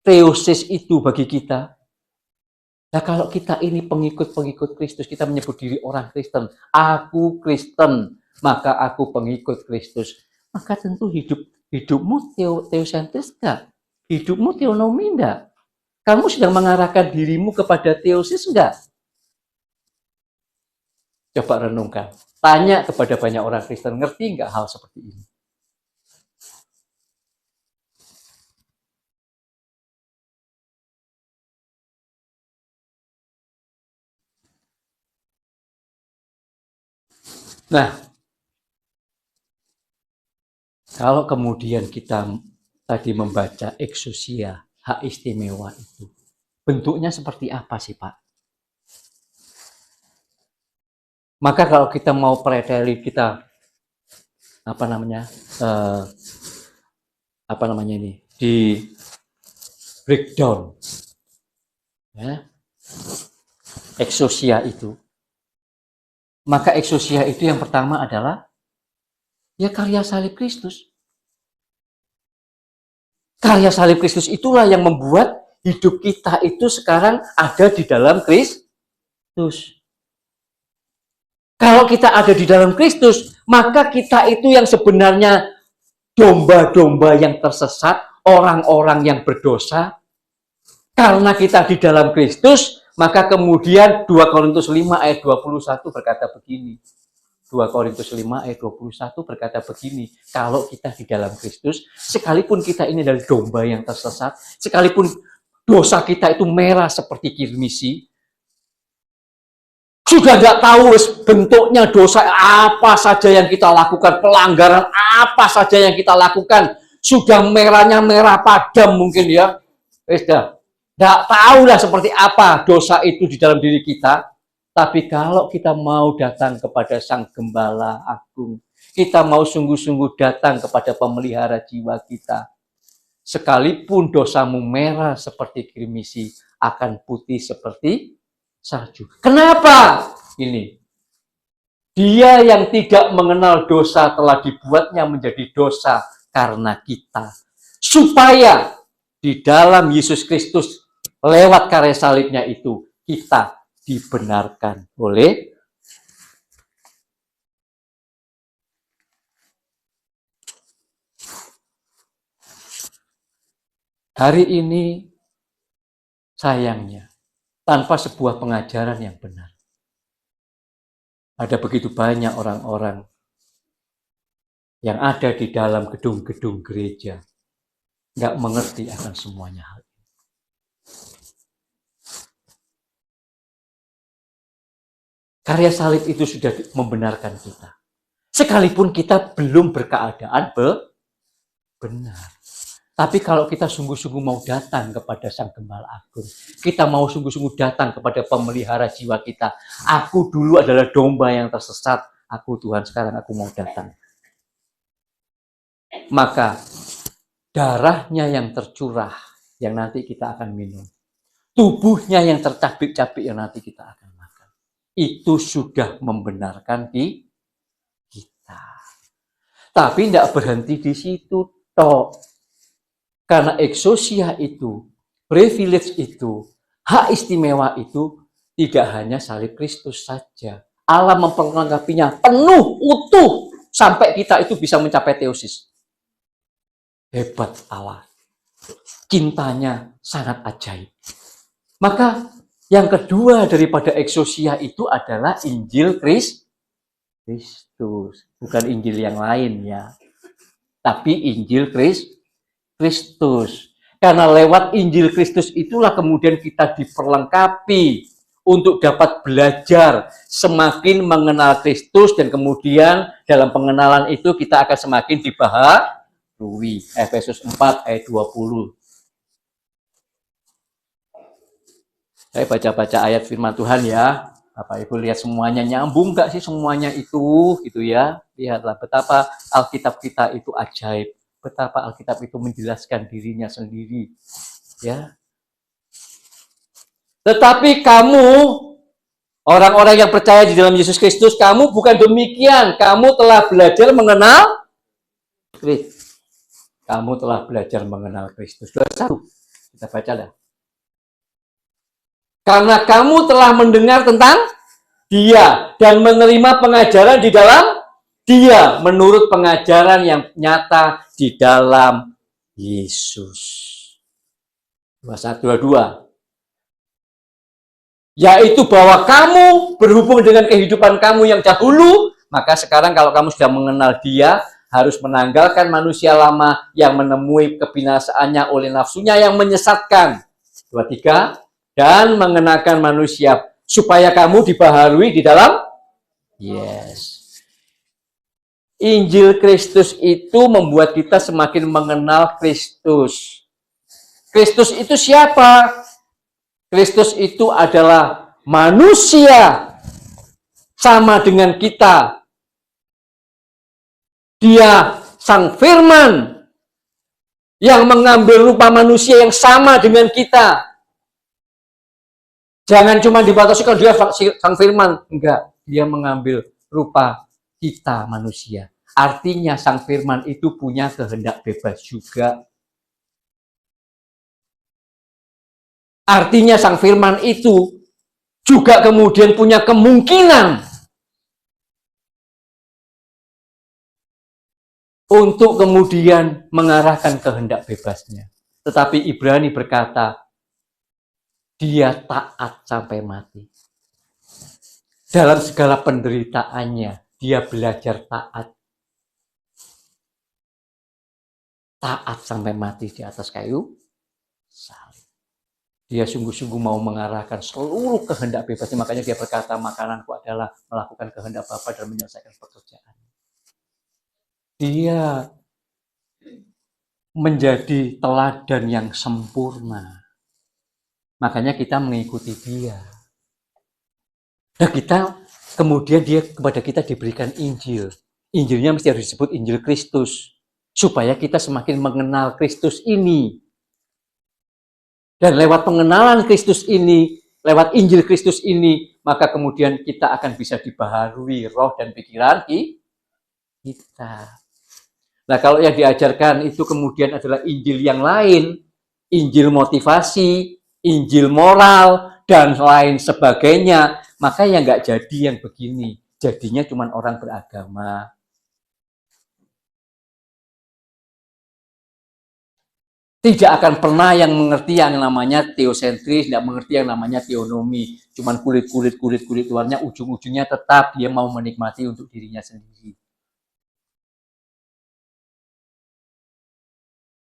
teosis itu bagi kita? Nah kalau kita ini pengikut-pengikut Kristus, kita menyebut diri orang Kristen, aku Kristen, maka aku pengikut Kristus. Maka tentu hidupmu teosentris enggak? Hidupmu teonomi enggak? Kamu sedang mengarahkan dirimu kepada teosis enggak? Coba renungkan. Tanya kepada banyak orang Kristen, ngerti enggak hal seperti ini? Nah, kalau kemudian kita tadi membaca exousia, hak istimewa itu, bentuknya seperti apa sih Pak? Maka kalau kita mau preteli kita di breakdown ya, exousia itu, maka exousia itu yang pertama adalah ya karya salib Kristus. Karya salib Kristus itulah yang membuat hidup kita itu sekarang ada di dalam Kristus. Kalau kita ada di dalam Kristus, maka kita itu yang sebenarnya domba-domba yang tersesat, orang-orang yang berdosa. Karena kita di dalam Kristus, maka kemudian 2 Korintus 5 ayat 21 berkata begini. 2 Korintus 5 ayat 21 berkata begini, kalau kita di dalam Kristus, sekalipun kita ini dari domba yang tersesat, sekalipun dosa kita itu merah seperti kirmisi, Sudah nggak tahu bentuknya dosa apa saja yang kita lakukan, pelanggaran apa saja yang kita lakukan. Sudah merahnya merah padam mungkin ya. Sudah nggak tahu lah seperti apa dosa itu di dalam diri kita. Tapi kalau kita mau datang kepada Sang Gembala Agung, kita mau sungguh-sungguh datang kepada pemelihara jiwa kita, sekalipun dosamu merah seperti kirmisi, akan putih seperti salju. Kenapa? Ini. Dia yang tidak mengenal dosa telah dibuatnya menjadi dosa karena kita. Supaya di dalam Yesus Kristus lewat karya salibnya itu kita dibenarkan oleh hari ini. Sayangnya tanpa sebuah pengajaran yang benar, ada begitu banyak orang-orang yang ada di dalam gedung-gedung gereja nggak mengerti akan semuanya hal ini. Karya salib itu sudah membenarkan kita, sekalipun kita belum berkeadaan benar. Tapi kalau kita sungguh-sungguh mau datang kepada Sang Gembala Agung, kita mau sungguh-sungguh datang kepada pemelihara jiwa kita. Aku dulu adalah domba yang tersesat, aku Tuhan sekarang aku mau datang. Maka darahnya yang tercurah yang nanti kita akan minum, tubuhnya yang tercabik-cabik yang nanti kita akan makan, itu sudah membenarkan kita. Tapi tidak berhenti di situ toh. Karena eksosia itu, privilege itu, hak istimewa itu tidak hanya salib Kristus saja. Allah memperlengkapinya penuh, utuh, sampai kita itu bisa mencapai teosis. Hebat Allah. Cintanya sangat ajaib. Maka yang kedua daripada eksosia itu adalah Injil Kristus. Bukan Injil yang lain ya. Tapi Injil Kristus. Karena lewat Injil Kristus itulah kemudian kita diperlengkapi untuk dapat belajar semakin mengenal Kristus, dan kemudian dalam pengenalan itu kita akan semakin dibaharui. Efesus 4 ayat 20. Saya baca-baca ayat firman Tuhan ya. Bapak Ibu lihat semuanya nyambung gak sih semuanya itu gitu ya. Lihatlah betapa Alkitab kita itu ajaib. Betapa Alkitab itu menjelaskan dirinya sendiri. Ya. Tetapi kamu, orang-orang yang percaya di dalam Yesus Kristus, kamu bukan demikian. Kamu telah belajar mengenal Kristus. Kamu telah belajar mengenal Kristus. 21. Kita baca dah. Karena kamu telah mendengar tentang Dia dan menerima pengajaran di dalam Dia menurut pengajaran yang nyata di dalam Yesus. 21-22. Yaitu bahwa kamu berhubung dengan kehidupan kamu yang dahulu, maka sekarang kalau kamu sudah mengenal Dia, harus menanggalkan manusia lama yang menemui kebinasaannya oleh nafsunya yang menyesatkan. 23. Dan mengenakan manusia supaya kamu dibaharui di dalam Injil Kristus itu membuat kita semakin mengenal Kristus. Kristus itu siapa? Kristus itu adalah manusia sama dengan kita. Dia Sang Firman yang mengambil rupa manusia yang sama dengan kita. Jangan cuma dibatasi kalau dia Sang Firman. Enggak, dia mengambil rupa kita manusia. Artinya Sang Firman itu punya kehendak bebas juga. Artinya Sang Firman itu juga kemudian punya kemungkinan untuk kemudian mengarahkan kehendak bebasnya. Tetapi Ibrani berkata, Dia taat sampai mati. Dalam segala penderitaannya, Dia belajar taat. Taat sampai mati di atas kayu salib. Dia sungguh-sungguh mau mengarahkan seluruh kehendak bebasnya. Makanya dia berkata, makananku adalah melakukan kehendak Bapa dan menyelesaikan pekerjaan. Dia menjadi teladan yang sempurna. Makanya kita mengikuti dia. Nah, kemudian dia kepada kita diberikan Injil. Injilnya mesti harus disebut Injil Kristus. Supaya kita semakin mengenal Kristus ini. Dan lewat pengenalan Kristus ini, lewat Injil Kristus ini, maka kemudian kita akan bisa dibaharui roh dan pikiran kita. Nah, kalau yang diajarkan itu kemudian adalah Injil yang lain, Injil motivasi, Injil moral, dan lain sebagainya, maka yang nggak jadi yang begini. Jadinya cuma orang beragama. Tidak akan pernah yang mengerti yang namanya teosentris, tidak mengerti yang namanya teonomi. Cuman kulit luarnya, ujung-ujungnya tetap dia mau menikmati untuk dirinya sendiri.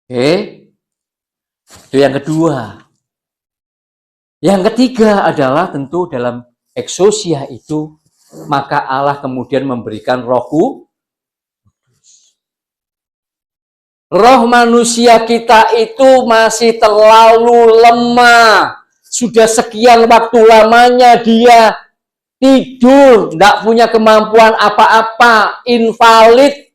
Oke, itu yang kedua. Yang ketiga adalah tentu dalam eksosia itu, maka Allah kemudian memberikan rohku. Roh manusia kita itu masih terlalu lemah. Sudah sekian waktu lamanya dia tidur, tidak punya kemampuan apa-apa, invalid.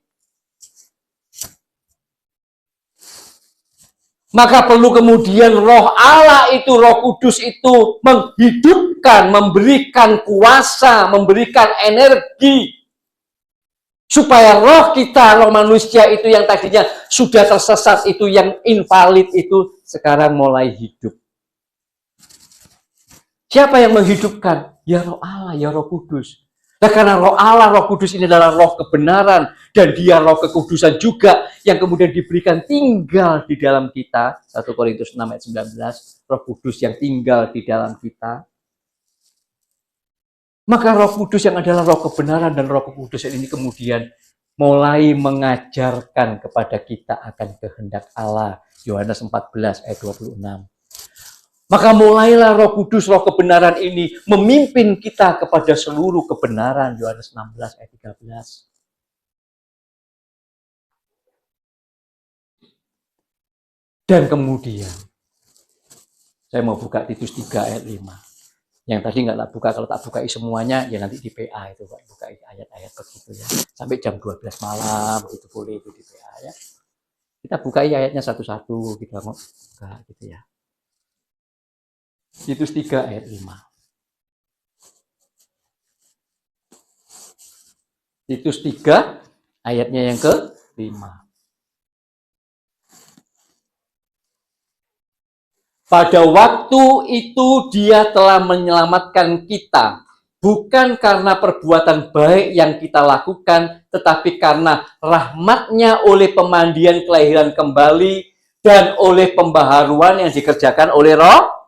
Maka perlu kemudian roh Allah itu, roh kudus itu menghidupkan, memberikan kuasa, memberikan energi. Supaya roh kita, roh manusia itu yang tadinya sudah tersesat itu, yang invalid itu, sekarang mulai hidup. Siapa yang menghidupkan? Ya roh Allah, ya roh kudus. Nah, karena roh Allah, roh kudus ini adalah roh kebenaran, dan dia roh kekudusan juga, yang kemudian diberikan tinggal di dalam kita. 1 Korintus 6 ayat 19, roh kudus yang tinggal di dalam kita. Maka roh kudus yang adalah roh kebenaran dan roh kekudusan ini kemudian mulai mengajarkan kepada kita akan kehendak Allah. Yohanes 14 ayat 26. Maka mulailah roh kudus, roh kebenaran ini memimpin kita kepada seluruh kebenaran. Yohanes 16 ayat 13. Dan kemudian, saya mau buka Titus 3 ayat 5. Yang tadi nggak tak buka, kalau tak bukai semuanya, ya nanti di PA itu, Pak, buka ayat-ayat begitu ya. Sampai jam 12 malam, gitu boleh itu di PA ya. Kita buka ayatnya satu-satu, kita mau buka gitu ya. Titus 3 ayat 5. Titus 3 ayatnya yang ke-5. Pada waktu itu dia telah menyelamatkan kita, bukan karena perbuatan baik yang kita lakukan, tetapi karena rahmat-Nya oleh pemandian kelahiran kembali dan oleh pembaharuan yang dikerjakan oleh roh.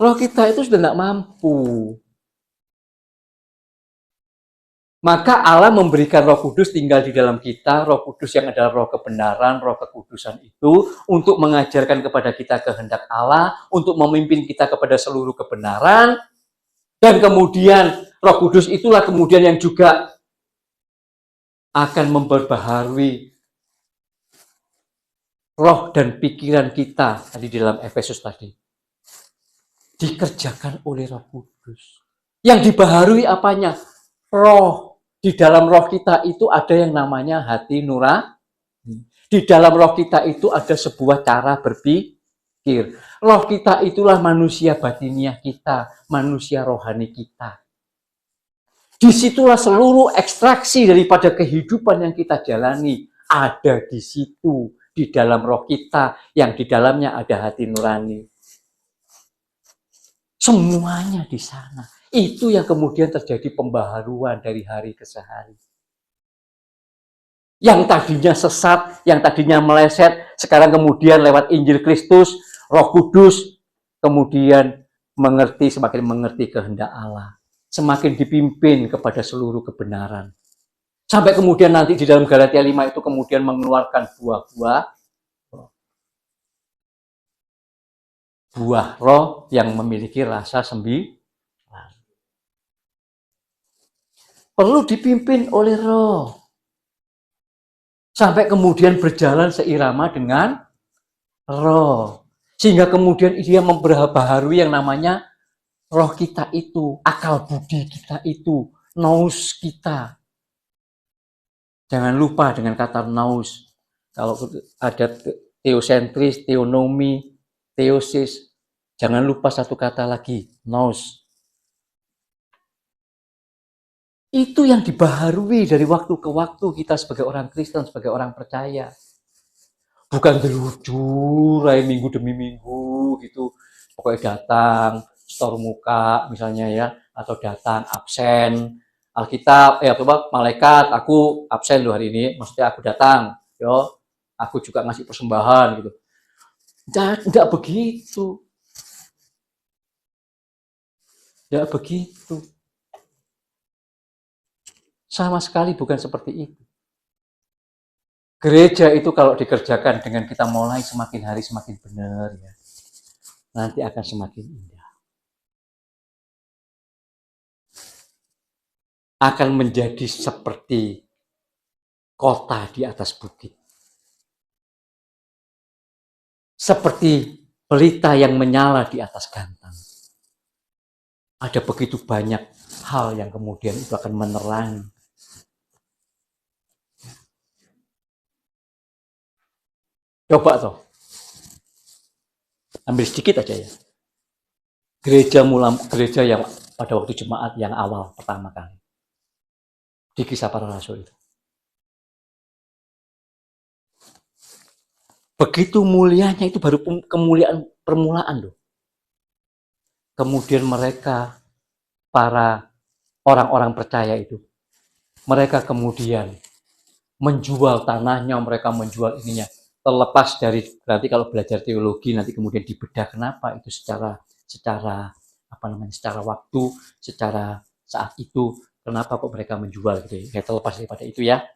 Roh kita itu sudah tidak mampu. Maka Allah memberikan roh kudus tinggal di dalam kita, roh kudus yang adalah roh kebenaran, roh kekudusan itu, untuk mengajarkan kepada kita kehendak Allah, untuk memimpin kita kepada seluruh kebenaran, dan kemudian roh kudus itulah kemudian yang juga akan memperbaharui roh dan pikiran kita, tadi di dalam Efesus tadi. Dikerjakan oleh roh kudus. Yang dibaharui apanya? Roh. Di dalam roh kita itu ada yang namanya hati nurani. Di dalam roh kita itu ada sebuah cara berpikir. Roh kita itulah manusia batiniah kita, manusia rohani kita. Disitulah seluruh ekstraksi daripada kehidupan yang kita jalani ada di situ, di dalam roh kita, yang di dalamnya ada hati nurani. Semuanya di sana. Itu yang kemudian terjadi pembaharuan dari hari ke hari. Yang tadinya sesat, yang tadinya meleset, sekarang kemudian lewat Injil Kristus, Roh Kudus, kemudian semakin mengerti kehendak Allah. Semakin dipimpin kepada seluruh kebenaran. Sampai kemudian nanti di dalam Galatia 5 itu kemudian mengeluarkan buah-buah. buah roh yang memiliki rasa sembilan. Perlu dipimpin oleh roh. Sampai kemudian berjalan seirama dengan roh. Sehingga kemudian dia memperbaharui yang namanya roh kita itu, akal budi kita itu, nous kita. Jangan lupa dengan kata nous. Kalau ada teosentris, teonomi, teosis, jangan lupa satu kata lagi, nous. Itu yang dibaharui dari waktu ke waktu kita sebagai orang Kristen, sebagai orang percaya. Bukan gelucur, minggu demi minggu gitu. Pokoknya datang, store muka misalnya ya, atau datang absen. Alkitab, malaikat, aku absen loh hari ini, maksudnya aku datang, yo, aku juga ngasih persembahan gitu. Tidak begitu. Tidak begitu. Sama sekali bukan seperti itu. Gereja itu kalau dikerjakan dengan kita mulai semakin hari semakin benar ya, nanti akan semakin indah. Akan menjadi seperti kota di atas bukit. Seperti pelita yang menyala di atas gantang. Ada begitu banyak hal yang kemudian itu akan menerangi. Coba toh. Ambil sedikit aja ya. Gereja yang pada waktu jemaat yang awal pertama kali. Di Kisah Para Rasul itu. Begitu mulianya itu baru kemuliaan permulaan loh. Kemudian mereka, para orang-orang percaya itu, mereka kemudian menjual tanahnya, mereka menjual ininya. Terlepas dari nanti kalau belajar teologi nanti kemudian dibedah kenapa itu secara waktu, secara saat itu kenapa kok mereka menjual gitu ya. Terlepas daripada itu ya.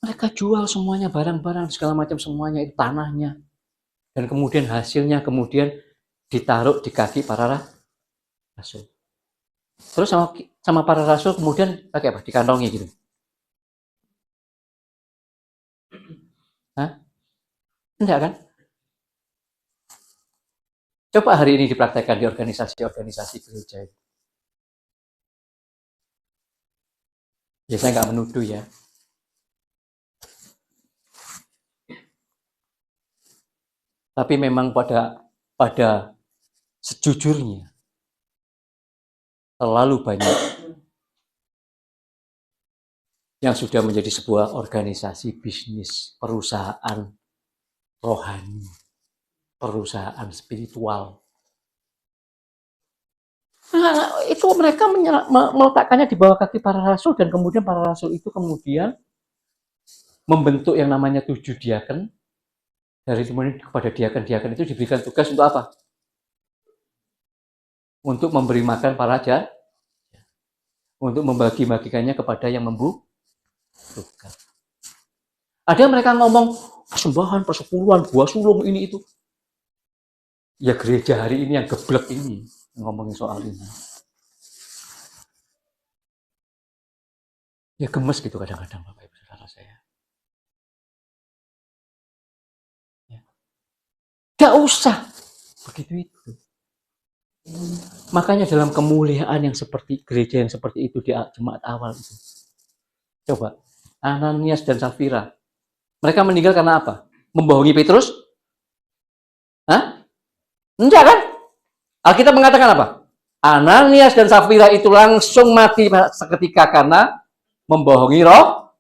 Mereka jual semuanya, barang-barang segala macam semuanya itu tanahnya. Dan kemudian hasilnya kemudian ditaruh di kaki para rasul. Terus sama para rasul kemudian pakai apa? Dikantongi gitu. Hah? Enggak kan? Coba hari ini dipraktekkan di organisasi-organisasi gereja. Ya saya nggak menuduh ya. Tapi memang pada sejujurnya terlalu banyak yang sudah menjadi sebuah organisasi bisnis, perusahaan rohani, perusahaan spiritual. Nah, itu mereka meletakkannya di bawah kaki para rasul dan kemudian para rasul itu kemudian membentuk yang namanya 7 diaken. Dari kemudian kepada diaken-diaken itu diberikan tugas untuk apa? Untuk memberi makan para jahat, untuk membagi-bagikannya kepada yang membutuhkan. Ada mereka ngomong persembahan, persepuluhan, buah sulung ini itu. Ya gereja hari ini yang geblek ini ngomongin soal ini. Ya gemes gitu kadang-kadang Bapak Ibu Saudara saya. Ya. Gak usah begitu itu. Makanya dalam kemuliaan yang seperti gereja yang seperti itu di jemaat awal itu. Coba, Ananias dan Safira. Mereka meninggal karena apa? Membohongi Petrus? Hah? Enggak kan? Alkitab mengatakan apa? Ananias dan Safira itu langsung mati seketika karena membohongi roh.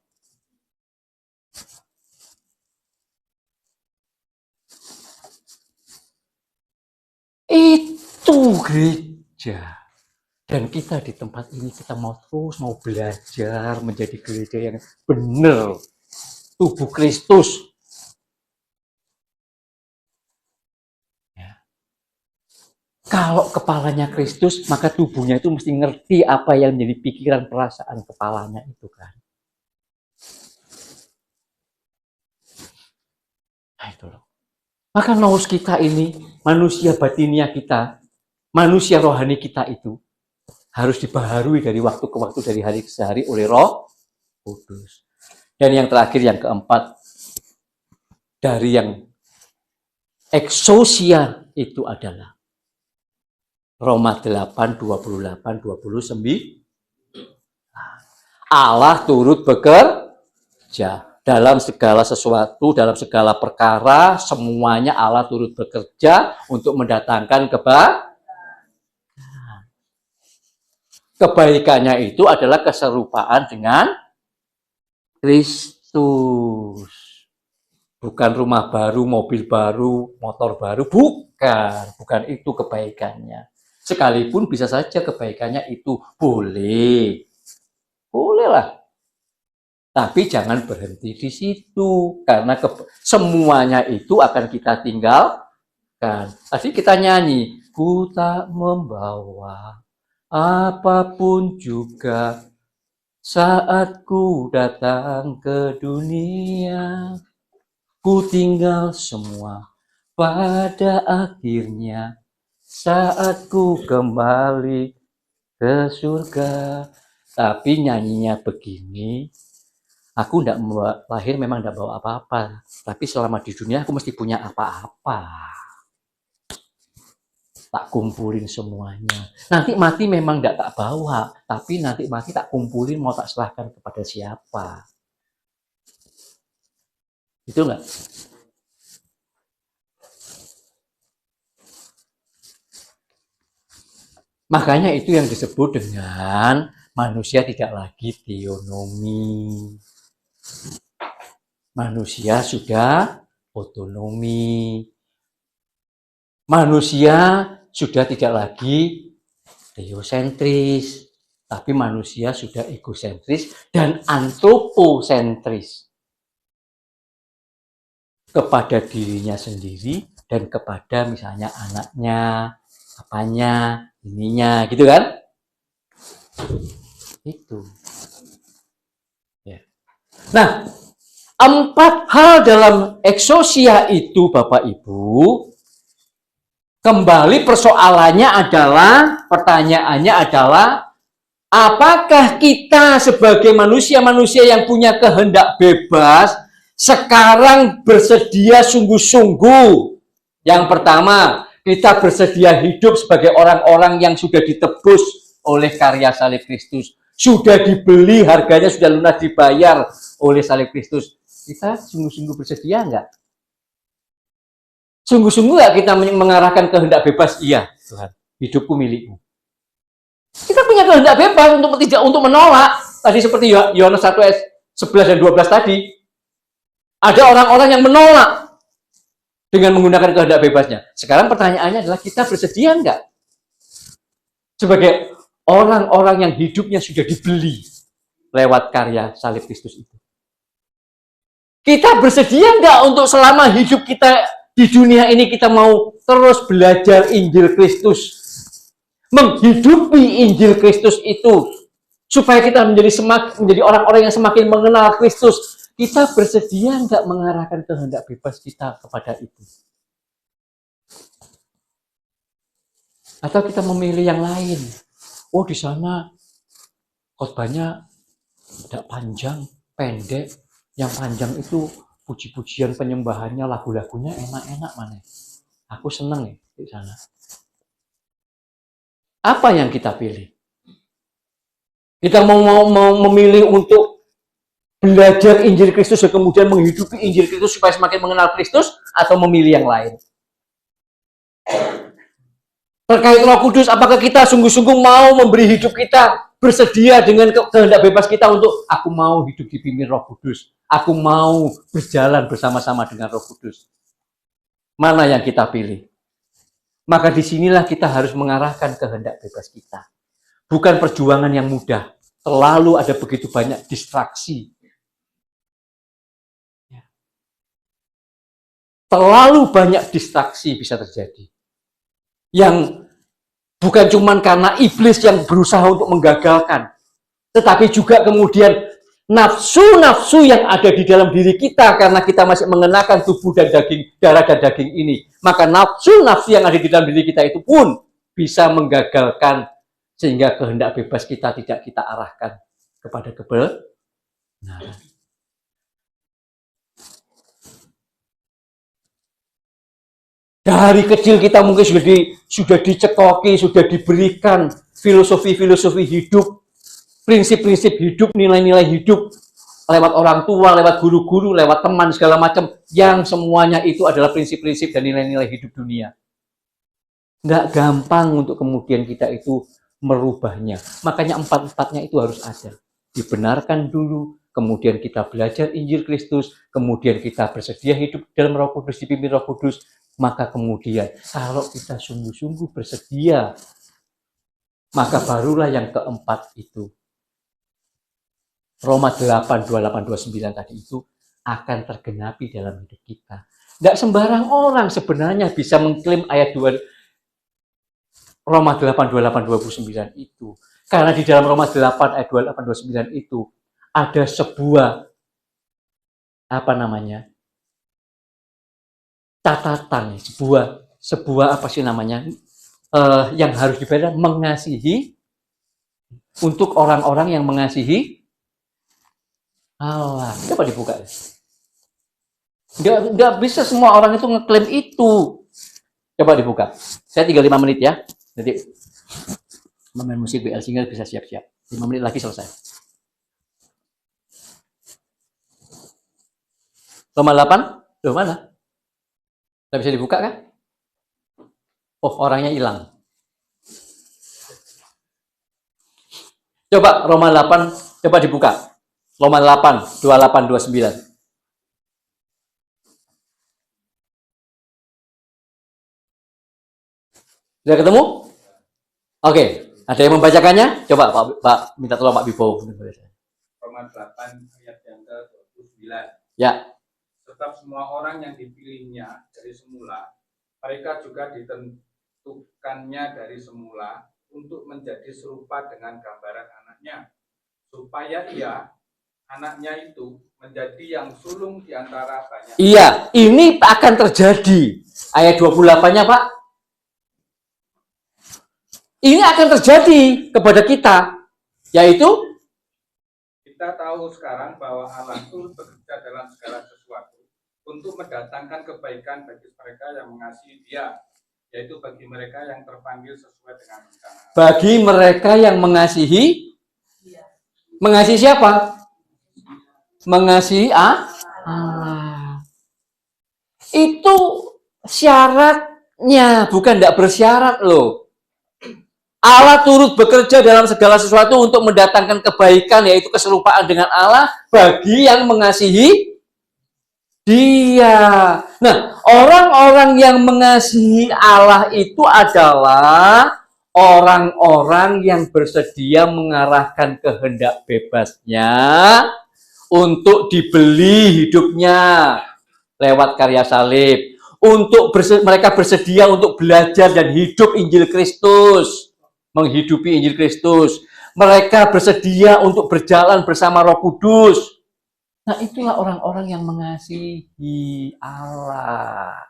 Itu gereja. Dan kita di tempat ini kita mau belajar menjadi gereja yang benar. Tubuh Kristus. Ya. Kalau kepalanya Kristus, maka tubuhnya itu mesti ngerti apa yang menjadi pikiran perasaan kepalanya itu kan. Nah itu loh. Maka naus kita ini, manusia batinia kita, manusia rohani kita itu harus dibaharui dari waktu ke waktu, dari hari ke hari oleh Roh Kudus. Dan yang terakhir, yang keempat, dari yang eksosia itu adalah Roma 8, 28, 29. Allah turut bekerja dalam segala sesuatu, dalam segala perkara, semuanya Allah turut bekerja untuk mendatangkan kebaikan. Kebaikannya itu adalah keserupaan dengan Kristus. Bukan rumah baru, mobil baru, motor baru, bukan itu kebaikannya. Sekalipun bisa saja kebaikannya itu boleh lah. Tapi jangan berhenti di situ, karena semuanya itu akan kita tinggalkan. Tadi kita nyanyi, ku tak membawa apapun juga saat ku datang ke dunia. Ku tinggal semua pada akhirnya saat ku kembali ke surga. Tapi nyanyinya begini, aku tidak lahir memang tidak bawa apa-apa, tapi selama di dunia aku mesti punya apa-apa. Tak kumpulin semuanya. Nanti mati memang tidak tak bawa, tapi nanti mati tak kumpulin, mau tak serahkan kepada siapa. Itu enggak? Makanya itu yang disebut dengan manusia tidak lagi teonomi. Manusia sudah otonomi. Manusia sudah tidak lagi teosentris, tapi manusia sudah egosentris dan antroposentris. Kepada dirinya sendiri dan kepada misalnya anaknya, apanya, ininya, gitu kan? Itu. Ya. Nah, 4 hal dalam eksosia itu, Bapak Ibu, kembali persoalannya adalah, pertanyaannya adalah, apakah kita sebagai manusia-manusia yang punya kehendak bebas, sekarang bersedia sungguh-sungguh? Yang pertama, kita bersedia hidup sebagai orang-orang yang sudah ditebus oleh karya salib Kristus, sudah dibeli, harganya sudah lunas dibayar oleh salib Kristus. Kita sungguh-sungguh bersedia enggak? Sungguh-sungguh enggak kita mengarahkan kehendak bebas? Iya, Tuhan, hidupku milikmu. Kita punya kehendak bebas untuk menolak. Tadi seperti Yohanes 1 ayat 11 dan 12 tadi. Ada orang-orang yang menolak dengan menggunakan kehendak bebasnya. Sekarang pertanyaannya adalah, kita bersedia enggak? Sebagai orang-orang yang hidupnya sudah dibeli lewat karya salib Kristus itu. Kita bersedia enggak untuk selama hidup kita di dunia ini kita mau terus belajar Injil Kristus, menghidupi Injil Kristus itu, supaya kita menjadi orang-orang yang semakin mengenal Kristus. Kita bersedia enggak mengarahkan kehendak bebas kita kepada itu? Atau kita memilih yang lain? Oh, di sana khotbahnya tidak panjang, pendek. Yang panjang itu puji-pujian penyembahannya, lagu-lagunya enak-enak mana? Aku senang ya di sana. Apa yang kita pilih? Kita mau memilih untuk belajar Injil Kristus dan kemudian menghidupi Injil Kristus supaya semakin mengenal Kristus, atau memilih yang lain? Terkait Roh Kudus, apakah kita sungguh-sungguh mau memberi hidup kita, bersedia dengan kehendak bebas kita untuk, aku mau hidup dipimpin Roh Kudus, aku mau berjalan bersama-sama dengan Roh Kudus? Mana yang kita pilih? Maka disinilah kita harus mengarahkan kehendak bebas kita. Bukan perjuangan yang mudah. Selalu ada begitu banyak distraksi. Terlalu banyak distraksi bisa terjadi. Yang bukan cuma karena iblis yang berusaha untuk menggagalkan, tetapi juga kemudian nafsu-nafsu yang ada di dalam diri kita karena kita masih mengenakan tubuh dan daging, darah dan daging ini. Maka nafsu-nafsu yang ada di dalam diri kita itu pun bisa menggagalkan sehingga kehendak bebas kita tidak kita arahkan kepada kebenaran. Dari kecil kita mungkin sudah dicekoki, sudah diberikan filosofi-filosofi hidup, prinsip-prinsip hidup, nilai-nilai hidup lewat orang tua, lewat guru-guru, lewat teman segala macam, yang semuanya itu adalah prinsip-prinsip dan nilai-nilai hidup dunia. Nggak gampang untuk kemudian kita itu merubahnya. Makanya empat-empatnya itu harus ada. Dibenarkan dulu, kemudian kita belajar Injil Kristus, kemudian kita bersedia hidup dalam Roh Kudus, dipimpin Roh Kudus, maka kemudian kalau kita sungguh-sungguh bersedia, maka barulah yang keempat itu. Roma 8, 28, 29 tadi itu akan tergenapi dalam hidup kita. Tidak sembarang orang sebenarnya bisa mengklaim ayat 2, Roma 8, 28, 29 itu. Karena di dalam Roma 8, ayat 28, 29 itu ada sebuah catatan, sebuah apa sih namanya, yang harus dibayar, mengasihi, untuk orang-orang yang mengasihi Allah. Coba dibuka. Nggak bisa semua orang itu ngeklaim itu. Coba dibuka. Saya tinggal 5 menit ya. Jadi pemain musik BL Singer bisa siap-siap. 5 menit lagi selesai. Roma 8? Loh, mana? Nggak bisa dibuka kan? Oh, orangnya hilang. Coba Roma 8, coba dibuka. Roma 8, 28, 29. Sudah ketemu? Oke, ada yang membacakannya? Coba Pak minta tolong Pak Bibo. Roma 8 ayat yang ke-29. Ya. Tetap semua orang yang dipilihnya dari semula, mereka juga ditentukannya dari semula untuk menjadi serupa dengan gambaran anaknya, supaya anaknya itu menjadi yang sulung di antara banyak. Iya, ini akan terjadi. Ayat 28-nya, Pak. Ini akan terjadi kepada kita, yaitu kita tahu sekarang bahwa Allah itu bekerja dalam segala sesuatu untuk mendatangkan kebaikan bagi mereka yang mengasihi Dia, yaitu bagi mereka yang terpanggil sesuai dengan rencana. Bagi mereka yang mengasihi, mengasihi siapa? Mengasihi Allah. Itu syaratnya, bukan tidak bersyarat loh. Allah turut bekerja dalam segala sesuatu untuk mendatangkan kebaikan, yaitu keserupaan dengan Allah bagi yang mengasihi Dia. Nah, orang-orang yang mengasihi Allah itu adalah orang-orang yang bersedia mengarahkan kehendak bebasnya untuk dibeli hidupnya lewat karya salib. Mereka bersedia untuk belajar dan hidup Injil Kristus, menghidupi Injil Kristus. Mereka bersedia untuk berjalan bersama Roh Kudus. Nah, itulah orang-orang yang mengasihi Allah.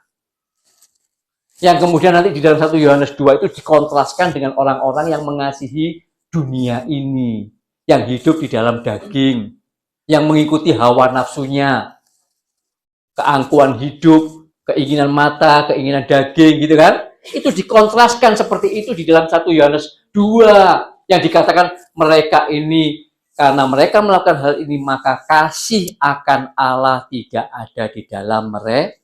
Yang kemudian nanti di dalam 1 Yohanes 2 itu dikontraskan dengan orang-orang yang mengasihi dunia ini, yang hidup di dalam daging, yang mengikuti hawa nafsunya, keangkuhan hidup, keinginan mata, keinginan daging, gitu kan? Itu dikontraskan seperti itu di dalam 1 Yohanes 2, yang dikatakan mereka ini, karena mereka melakukan hal ini, maka kasih akan Allah tidak ada di dalam mereka.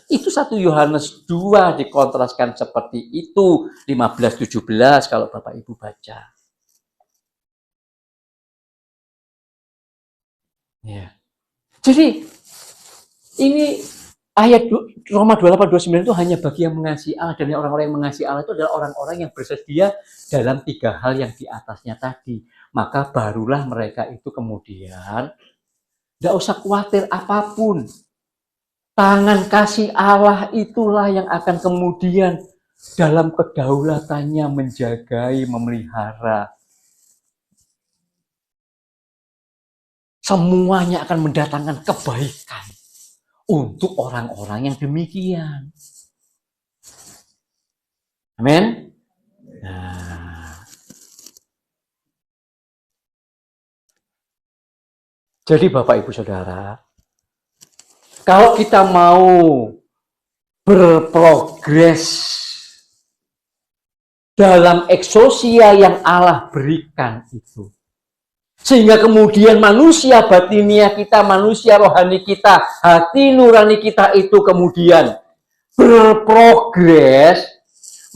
Itu 1 Yohanes 2 dikontraskan seperti itu, 15-17 kalau Bapak Ibu baca. Ya. Jadi ini ayat Roma 28-29 itu hanya bagi yang mengasihi Allah, dan orang-orang yang mengasihi Allah itu adalah orang-orang yang bersedia dalam 3 hal yang di atasnya tadi. Maka barulah mereka itu kemudian tidak usah khawatir apapun. Tangan kasih Allah itulah yang akan kemudian dalam kedaulatannya menjagai, memelihara. semuanya akan mendatangkan kebaikan untuk orang-orang yang demikian. Amin. Nah, jadi Bapak Ibu Saudara, kalau kita mau berprogres dalam eksosia yang Allah berikan itu, sehingga kemudian manusia batinia kita, manusia rohani kita, hati nurani kita itu kemudian berprogres,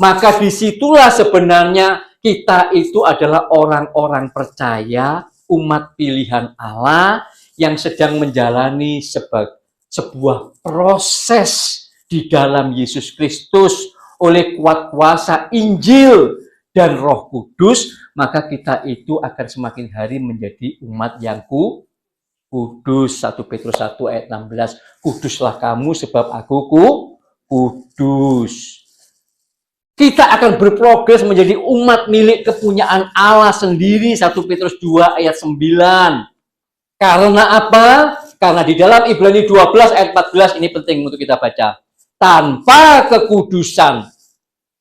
maka disitulah sebenarnya kita itu adalah orang-orang percaya, umat pilihan Allah yang sedang menjalani sebuah proses di dalam Yesus Kristus oleh kuat kuasa Injil dan Roh Kudus, maka kita itu akan semakin hari menjadi umat yang kudus. 1 Petrus 1 ayat 16, kuduslah kamu sebab aku kudus. Kita akan berprogres menjadi umat milik kepunyaan Allah sendiri. 1 Petrus 2 ayat 9. Karena apa? Karena di dalam Ibrani 12 ayat 14, ini penting untuk kita baca. Tanpa kekudusan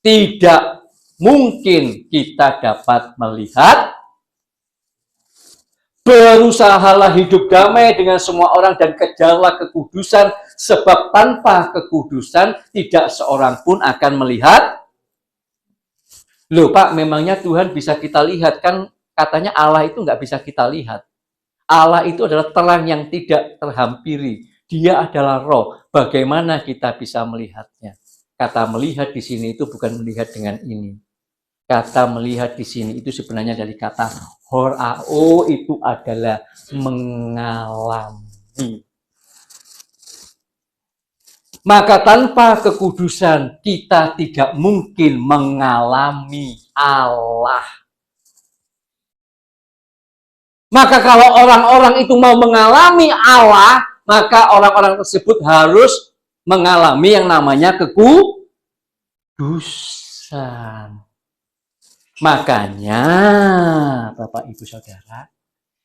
tidak mungkin kita dapat melihat. Berusahalah hidup damai dengan semua orang dan kejarlah kekudusan, sebab tanpa kekudusan tidak seorang pun akan melihat. Loh Pak, memangnya Tuhan bisa kita lihat? Kan katanya Allah itu nggak bisa kita lihat. Allah itu adalah terang yang tidak terhampiri. Dia adalah roh. Bagaimana kita bisa melihatnya? Kata melihat di sini itu bukan melihat dengan ini. Kata melihat di sini itu sebenarnya dari kata horao, itu adalah mengalami. Maka tanpa kekudusan kita tidak mungkin mengalami Allah. Maka kalau orang-orang itu mau mengalami Allah, maka orang-orang tersebut harus mengalami yang namanya kekudusan. Makanya, Bapak Ibu Saudara,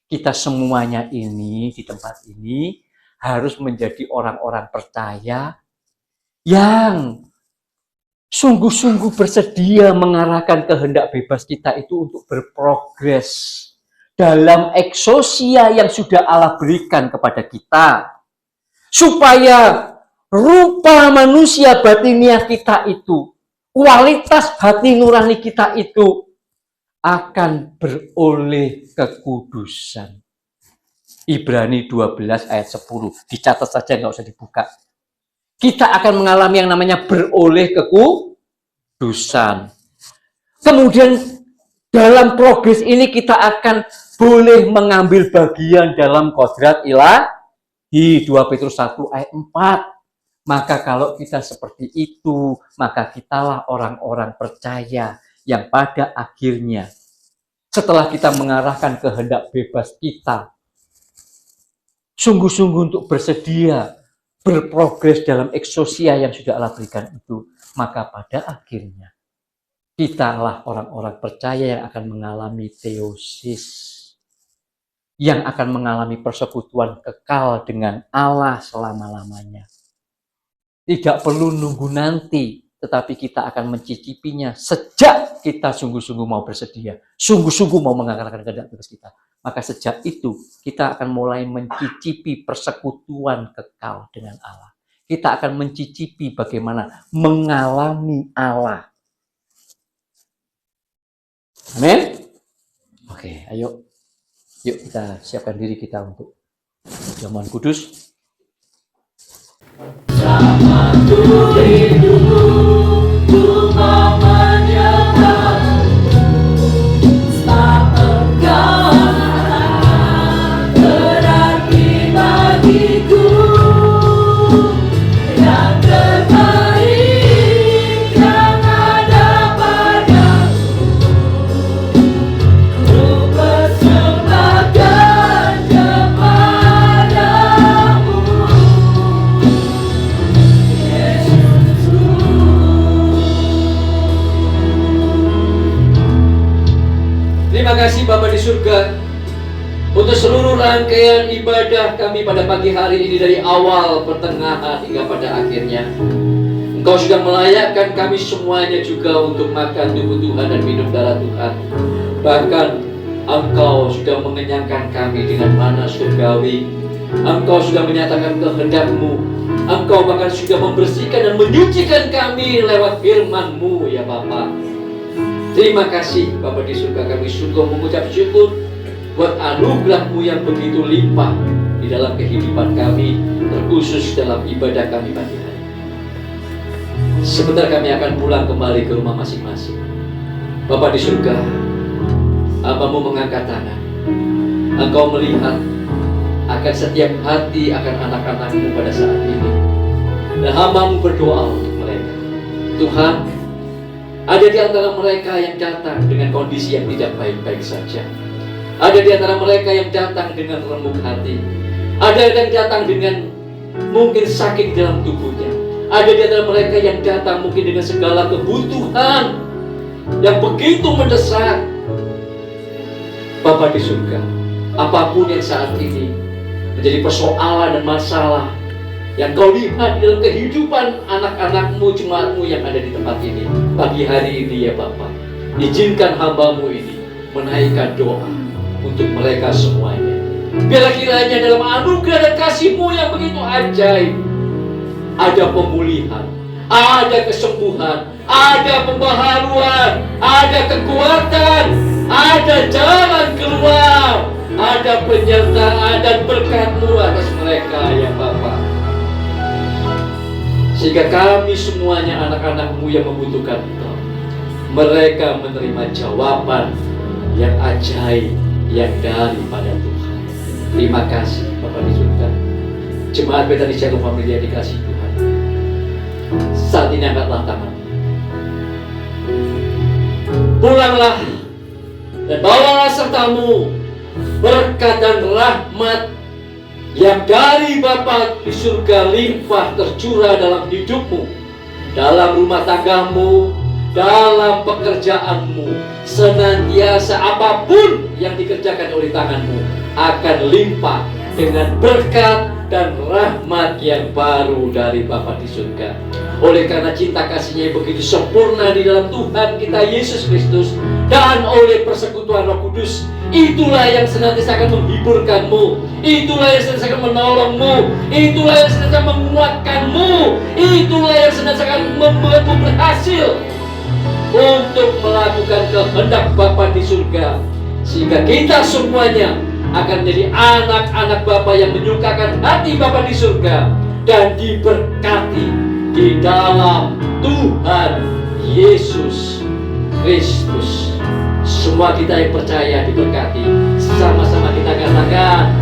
kita semuanya ini di tempat ini harus menjadi orang-orang percaya yang sungguh-sungguh bersedia mengarahkan kehendak bebas kita itu untuk berprogres dalam eksosia yang sudah Allah berikan kepada kita, supaya rupa manusia batiniah kita itu, kualitas hati nurani kita itu akan beroleh kekudusan. Ibrani 12 ayat 10, dicatat saja, nggak usah dibuka. Kita akan mengalami yang namanya beroleh kekudusan. Kemudian dalam progres ini kita akan boleh mengambil bagian dalam kodrat ilahi. 2 Petrus 1 ayat 4. Maka kalau kita seperti itu, maka kitalah orang-orang percaya yang pada akhirnya, setelah kita mengarahkan kehendak bebas kita, sungguh-sungguh untuk bersedia berprogres dalam eksosia yang sudah Allah berikan itu, maka pada akhirnya kitalah orang-orang percaya yang akan mengalami teosis, yang akan mengalami persekutuan kekal dengan Allah selama-lamanya. Tidak perlu nunggu nanti, tetapi kita akan mencicipinya sejak kita sungguh-sungguh mau bersedia, sungguh-sungguh mau mengarahkan kehendak bebas kita. Maka sejak itu kita akan mulai mencicipi persekutuan kekal dengan Allah. Kita akan mencicipi bagaimana mengalami Allah. Amin. Oke, ayo. Yuk kita siapkan diri kita untuk jamuan kudus. Sama tuliku, ku mau menyembahmu, sebab Engkau berarti bagiku, yang terbaik yang ada padamu, ku persembahkan kepadamu. Terima kasih Bapa di surga. untuk seluruh rangkaian ibadah kami pada pagi hari ini dari awal, pertengahan hingga pada akhirnya. Engkau sudah melayakkan kami semuanya juga untuk makan tubuh Tuhan dan minum darah Tuhan. Bahkan Engkau sudah mengenyangkan kami dengan mana surgawi. Engkau sudah menyatakan kehendak-Mu. Engkau bahkan sudah membersihkan dan menyucikan kami lewat firman-Mu ya Bapa. Terima kasih Bapa di surga, kami sungguh mengucap syukur buat anugerah-Mu yang begitu limpah di dalam kehidupan kami, terkhusus dalam ibadah kami pagi hari. Sebentar kami akan pulang kembali ke rumah masing-masing. Bapa di surga, Hamba-Mu mengangkat tangan. Engkau melihat akan setiap hati akan anak-anak-Mu pada saat ini. Dan Hamba-Mu berdoa untuk mereka. Tuhan, ada di antara mereka yang datang dengan kondisi yang tidak baik-baik saja. Ada di antara mereka yang datang dengan remuk hati. Ada yang datang dengan mungkin sakit dalam tubuhnya. Ada di antara mereka yang datang mungkin dengan segala kebutuhan yang begitu mendesak. Bapa di surga, apapun yang saat ini menjadi persoalan dan masalah yang Kau lihat dalam kehidupan anak-anak-Mu, jemaat-Mu yang ada di tempat ini, pagi hari ini ya Bapa, izinkan hamba-Mu ini menaikkan doa untuk mereka semuanya. Biarlah kiranya dalam anugerah dan kasih-Mu yang begitu ajaib, ada pemulihan, ada kesembuhan, ada pembaharuan, ada kekuatan, ada jalan keluar, ada penyertaan dan berkat-Mu atas mereka ya Bapa. Sehingga kami semuanya anak-anak-Mu yang membutuhkan Engkau, mereka menerima jawaban yang ajaib yang daripada Tuhan. Terima kasih Bapa di surga. Jemaat Bethany Shalom Family yang dikasihi Tuhan, saat ini angkatlah tangan, pulanglah dan bawalah sertamu berkat dan rahmat yang dari Bapa di surga limpah tercurah dalam hidupmu, dalam rumah tanggamu, dalam pekerjaanmu. Senantiasa apapun yang dikerjakan oleh tanganmu akan limpah dengan berkat dan rahmat yang baru dari Bapa di surga. Oleh karena cinta kasih-Nya yang begitu sempurna di dalam Tuhan kita Yesus Kristus dan oleh persekutuan Roh Kudus, itulah yang senantiasa akan menghiburkanmu, itulah yang senantiasa akan menolongmu, itulah yang senantiasa menguatkanmu, itulah yang senantiasa akan membuatmu berhasil untuk melakukan kehendak Bapa di surga, sehingga kita semuanya akan menjadi anak-anak Bapa yang menyukakan hati Bapa di surga dan diberkati di dalam Tuhan Yesus Kristus. Semua kita yang percaya diberkati. Sama-sama kita katakan